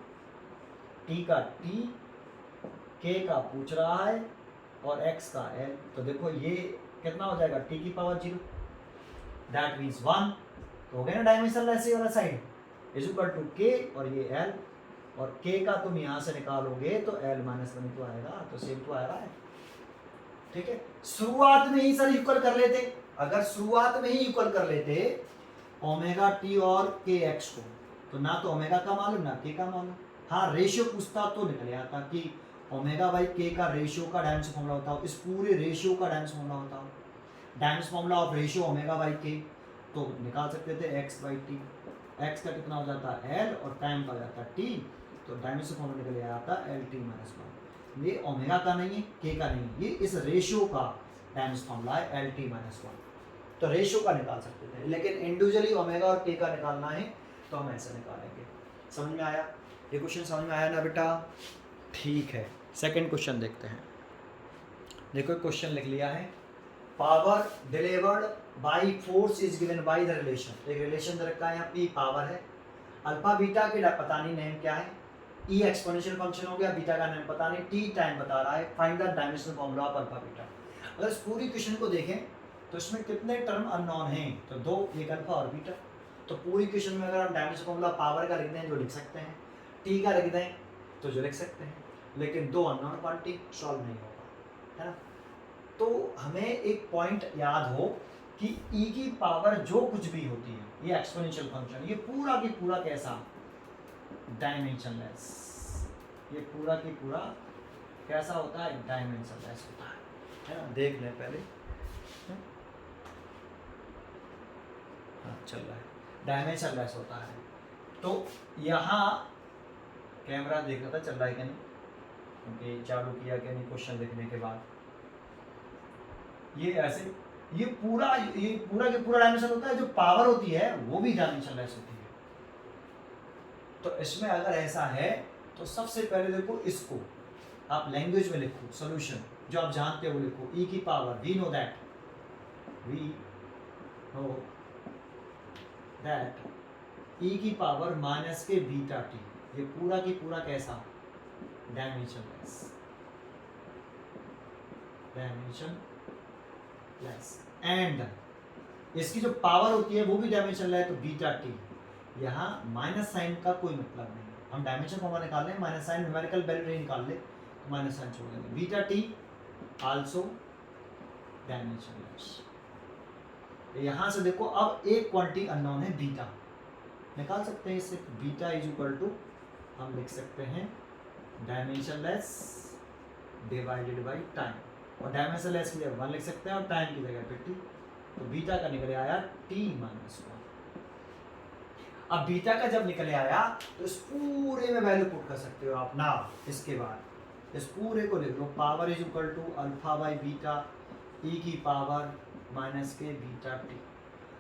t का t, k का पूछ रहा है, और x का l। तो देखो ये कितना हो जाएगा, t की पावर 0, दैट मीन्स 1। तो हो गया ना डायमेंशन लेस वाला side, is equal to k, और ये l, और k का तुम यहाँ से निकालोगे तो l माइनस 1 तो आएगा, तो सेम तो आ रहा है। ठीक है, शुरुआत में ही सर इक्वल कर लेते, अगर शुरुआत में ही इक्वल कर लेते ओमेगा टी और के एक्स को, तो ना तो ओमेगा का मालूम ना के का मालूम। हाँ रेशियो पूछता तो निकल आता कि ओमेगा बाई के का रेशियो का डायमेंशन फॉर्मूला होता हो, इस पूरे रेशियो का डायमेंशन फॉर्मूला होता हो, dimension formula of ratio omega by के, तो निकाल सकते थे x बाई टी। एक्स का कितना हो जाता है l, और टाइम का हो जाता है t, तो डायमेंशन फॉर्मूला निकल आता है एल टी माइनस 1। ये ओमेगा का नहीं है, के का नहीं है, ये इस रेशियो का डायमेंशन फॉर्मूला है एल टी माइनस 1। तो रेशियो का निकाल सकते थे, लेकिन इंडिविजुअली ओमेगा और के का निकालना है तो हम ऐसे निकालेंगे। समझ में आया? ये क्वेश्चन समझ में आया ना बेटा? ठीक है, सेकंड क्वेश्चन देखते हैं। देखो क्वेश्चन लिख लिया है, power delivered by force is given by the relation. एक रिलेशन दे रखा है यहाँ, पी पावर है, अल्फा बीटा के पता नहीं नेम क्या है, ई एक्सपोनेंशियल फंक्शन हो गया, बीटा का नेम पता नहीं, टी टाइम बता रहा है, find the dimensional formula of alpha beta. अगर इस पूरी क्वेश्चन को देखें तो इसमें कितने टर्म अननोन हैं, तो 2, एक अल्फा और बीटा। तो पूरी क्वेश्चन में अगर हम डायमेंशनल फॉर्मूला पावर का लिख दें जो लिख सकते हैं, टी का लिख दें तो जो लिख सकते हैं, लेकिन 2 अननोन क्वांटिटी सॉल्व नहीं होगा, है ना। तो हमें एक पॉइंट याद हो कि e की पावर जो कुछ भी होती है, ये एक्सपोनेंशियल फंक्शन, ये पूरा की पूरा कैसा, डायमेंशनलेस। ये पूरा की पूरा कैसा होता है, डायमेंशनलेस होता है ना। देख लें पहले, हाँ चल रहा है, डायमेंशन लेस होता है। तो यहाँ कैमरा देख रहा था चल रहा है क्या नहीं, क्योंकि चालू किया क्या नहीं क्वेश्चन देखने के बाद। ये ऐसे ये पूरा के पूरा डायमेंशन होता है, जो पावर होती है वो भी डायमेंशन लेस होती है। तो इसमें अगर ऐसा है तो सबसे पहले देखो इसको आप लैंग्वेज में लिखो, सॉल्यूशन जो आप जानते हो लिखो, e की power we know that e की power minus K beta T, ये पूरा की पूरा कैसा डायमेंशनलेस एंड इसकी जो पावर होती है वो भी डायमेंशनलेस है, तो बीटा टी। यहाँ माइनस साइन का कोई मतलब नहीं, हम डायमेंशन फॉर्मूला निकाल लें, माइनस साइन न्यूमेरिकल वैल्यू नहीं निकाल ले तो माइनस साइन छोड़ देंगे। Beta T also dimensionless. यहाँ से देखो अब एक क्वांटिटी अननोन है बीटा, निकाल सकते हैं इससे, बीटा इज इक्वल टू हम लिख सकते हैं डायमेंशनलेस डिवाइडेड बाई टाइम, और डायमेंशनलेस की जगह 1 लिख सकते हैं और टाइम की जगह पे टी, तो बीटा का निकले आया टी माइनस 1। अब बीटा का जब निकले आया तो इस पूरे में वैल्यू पुट कर सकते हो आप ना। इसके बाद इस पूरे को लिख लो, power is equal to alpha by beta E की power minus K beta T.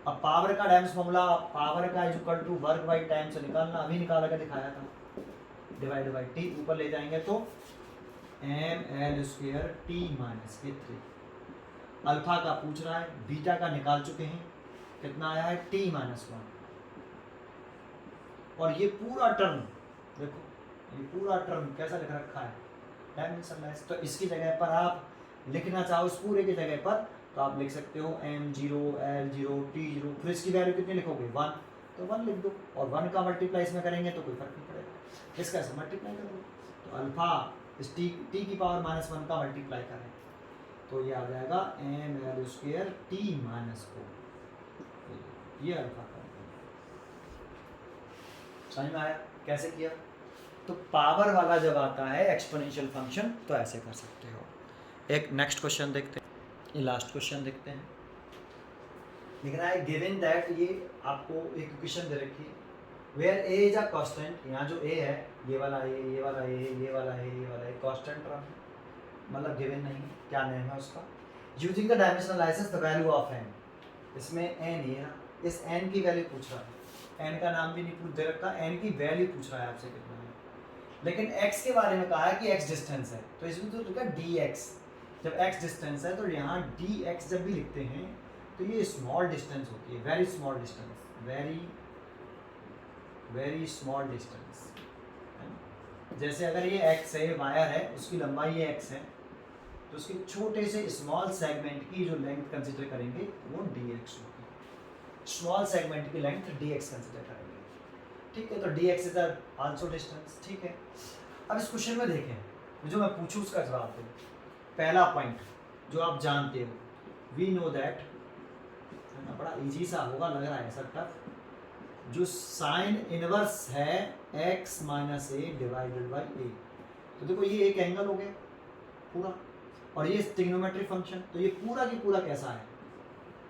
अब पावर का डायमेंशन फॉर्मूला पावर का is equal to work by time से निकालना, अभी निकाला कर दिखाया था, डिवाइड बाई टी, ऊपर ले जाएंगे तो M L square T minus के 3। अल्फा का पूछ रहा है, बीटा का निकाल चुके हैं, कितना आया है टी माइनस 1। और ये पूरा टर्म देखो, ये पूरा टर्म कैसा लिख रखा है डायमेंशनलेस। तो इसकी जगह पर आप लिखना चाहो इस पूरे की जगह पर तो आप लिख सकते हो m0 l0 t0, फिर इसकी वैल्यू कितनी लिखोगे 1, तो 1 लिख दो, और 1 का मल्टीप्लाई इसमें करेंगे तो कोई फर्क नहीं पड़ेगा, इसका ऐसे मल्टीप्लाई कर दो। तो अल्फा इस टी की पावर माइनस 1 का मल्टीप्लाई करें तो ये आ जाएगा M L square T minus 4, ये अल्फा का। समझ में आया कैसे किया? तो पावर वाला जब आता है एक्सपोनेंशियल फंक्शन तो ऐसे कर सकते हो। एक नेक्स्ट क्वेश्चन देखते हैं, ये लास्ट क्वेश्चन देखते हैं। लिखना है गिवन दैट, ये आपको एक इक्वेशन दे रखी है where A is a constant, यहाँ जो ए है ये वाला ए, ये वाला ए, ये वाला ए, ये वाला ए कांस्टेंट टर्म है, मतलब गिवन नहीं है, क्या नेम है उसका। Using the dimensionalization the value of N, इसमें एन ये ना, इस एन की वैल्यू पूछ रहा है, एन का नाम भी नहीं पूछ दे रखा, एन की वैल्यू पूछ रहा है आपसे कितना है, लेकिन एक्स के बारे में कहा है कि एक्स डिस्टेंस है, तो इसमें तो लिखा डी एक्स। जब एक्स डिस्टेंस है तो यहाँ डी एक्स जब भी लिखते हैं तो ये स्मॉल डिस्टेंस होती है, very small distance, very small distance. जैसे अगर ये एक्स है, वायर है, उसकी लंबाई ये एक्स है, तो उसके छोटे से स्मॉल सेगमेंट की जो लेंथ कंसिडर करेंगे वो डी एक्स होगी, स्मॉल सेगमेंट की लेंथ डी एक्स कंसिडर करेंगे, ठीक है। तो D x is also distance, ठीक है। अब इस क्वेश्चन में देखें, जो मैं पूछूं उसका जवाब दें। पहला पॉइंट जो आप जानते हो, वी नो दैट, बड़ा इजी सा होगा लग रहा है ऐसा टफ, जो साइन इनवर्स है x minus A divided by A, तो देखो ये एक एंगल हो गया पूरा, और ये ट्रिग्नोमेट्री फंक्शन, तो ये पूरा की पूरा कैसा है,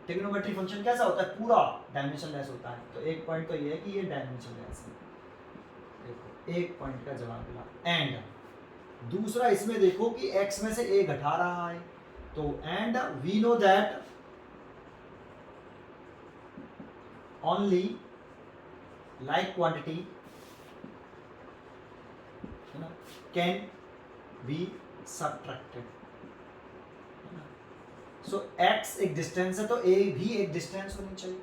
ट्रिग्नोमेट्री फंक्शन कैसा होता है, पूरा डायमेंशनलेस होता है। तो एक पॉइंट तो ये है कि ये डायमेंशनलेस है, देखो एक पॉइंट का जवाब मिला। एंड दूसरा इसमें देखो कि x में से a घटा रहा है, तो and we know that only like quantity can be subtracted. So x एक डिस्टेंस है तो a भी एक डिस्टेंस होनी चाहिए,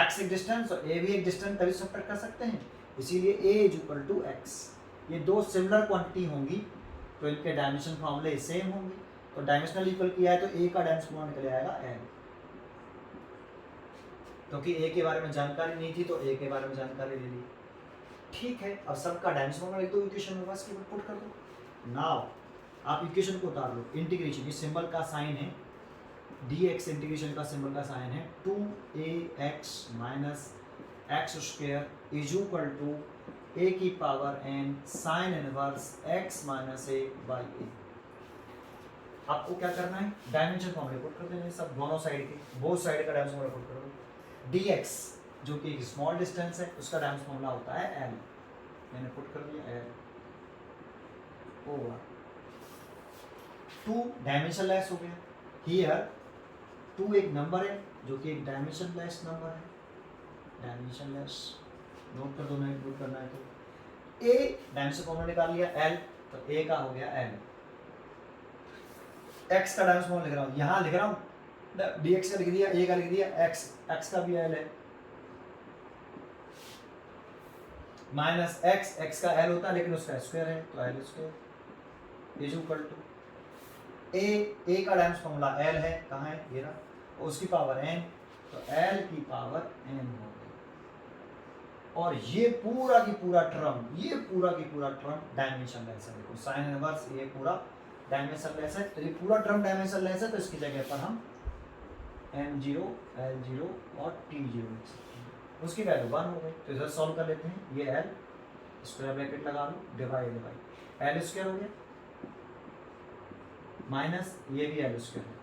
x एक डिस्टेंस और a भी एक डिस्टेंस, तभी सबट्रैक्ट कर सकते हैं, इसीलिए a is equal to x। ये दो सिमिलर क्वांटिटी होंगी तो इनके डायमेंशन फॉर्मूले सेम होंगे, तो डायमेंशनल इक्वल किया है तो a का डायमेंशन फॉर्मूला निकल आएगा n, क्योंकि a के बारे में जानकारी नहीं थी तो a के बारे में जानकारी ले ली, ठीक है। अब सबका डायमेंशन फॉर्मूला लिख दो इक्वेशन में, बस केवल पुट कर दो। नाउ आप इक्वेशन को उतार लो, इंटीग्रेशन, इस सिंबल का साइन है dx, इंटीग्रेशन का सिंबल का साइन है 2ax minus X square is equal to a की power n sine inverse x minus a by a। आपको क्या करना है, डायमेंशन फॉर्मूले पुट कर देना, सब दोनों साइड के, बोथ साइड का डायमेंशन फॉर्मूला पुट कर दो। dx जो कि एक स्मॉल डिस्टेंस है, उसका डायमेंशन फॉर्मूला होता है एल। मैंने पुट कर दिया एल ओवर 2 डायमेंशनलेस हो गया। हियर 2 एक नंबर है जो कि एक डायमेंशनलेस नंबर है, डायमेंशनलेस। नोट कर दो, नहीं नोट करना है तो ए डायमेंशन फॉर्मूला निकाल लिया एल, तो ए का हो गया एल। एक्स का डायमेंशन फॉर्मूला लिख रहा हूँ, यहाँ लिख रहा हूँ dx का लिख दिया, a का लिख दिया, x का भी l है, माइनस x का l होता है लेकिन उसका स्क्वायर है तो l square is equal to a का डायमेंशन फॉर्मूला l है, कहाँ है ये रहा, और उसकी पावर n, तो l की पावर n हो गई। और ये पूरा की पूरा टर्म डायमेंशनलेस है। देखो साइन इनवर्स ये पूरा डायमेंशनलेस है, तो ये पूरा टर्म डायमेंशनलेस है, तो इसकी जगह पर हम m0 l0 और t0 लिख सकते हैं। उसकी वैल्यू 1 हो गई, तो इधर सॉल्व कर लेते हैं। ये l स्क्वायर ब्रैकेट लगा लो, डिवाइड बाई l स्क्वायर हो गया, माइनस ये भी l स्क्वायर है,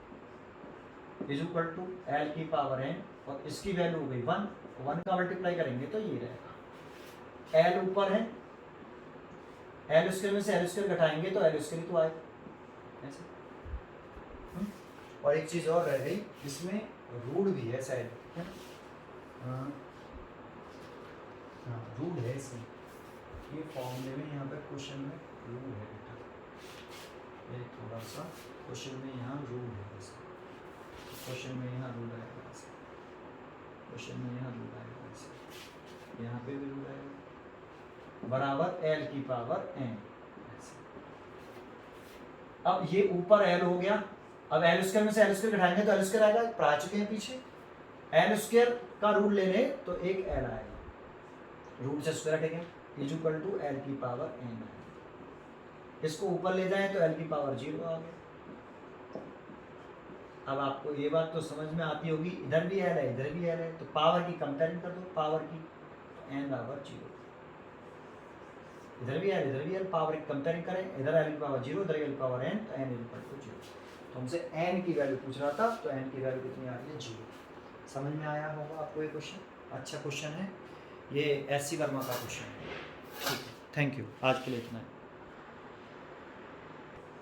इज इक्वल टू l की पावर n, और इसकी वैल्यू हो गई 1, 1 का मल्टीप्लाई करेंगे तो ये रहेगा। l ऊपर है, l स्क्वायर में से l स्क्वायर घटाएंगे तो l स्क्वायर तो आएगा ऐसे। और एक चीज और रह गई, इसमें रूट भी है शायद, है ना? हाँ रूट है इसमें, ये फॉर्मूले में यहाँ पे क्वेश्चन में रूट है बेटा, ये थोड़ा सा क्वेश्चन में यहाँ रूट है इसमें, क्वेश्चन में यहाँ रूट आएगा ऐसे, क्वेश्चन में यहाँ रूट आएगा ऐसे, यहाँ पे भी रूट आएगा बराबर l की पावर n ऐसे। अब ये ऊपर l हो गया, अब एल स्क्वायर में से एल स्क्वायर घटाएंगे तो एल स्क्वायर आएगा, पढ़ा चुके हैं पीछे। एल स्क्वायर का रूट ले लें तो एक एल आएगा, रूट से स्क्वायर हटेगा, इज इक्वल टू एल की पावर n आएगा। इसको ऊपर ले जाएं तो एल की पावर 0 आ गया। अब आपको ये बात तो समझ में आती होगी, इधर भी एल है इधर भी एल है, तो पावर की कंपेयरिंग कर दो, पावर की n बराबर 0, इधर भी एल पावर की कंपेयरिंग करें, इधर एल की पावर 0 इधर एल की पावर n, तो n इक्वल टू 0। तो हमसे n की वैल्यू पूछ रहा था, तो n की वैल्यू कितनी आ रही है 0। समझ में आया होगा आपको ये क्वेश्चन, अच्छा क्वेश्चन है ये, एससी वर्मा का क्वेश्चन है। ठीक है, थैंक यू, आज के लिए इतना है।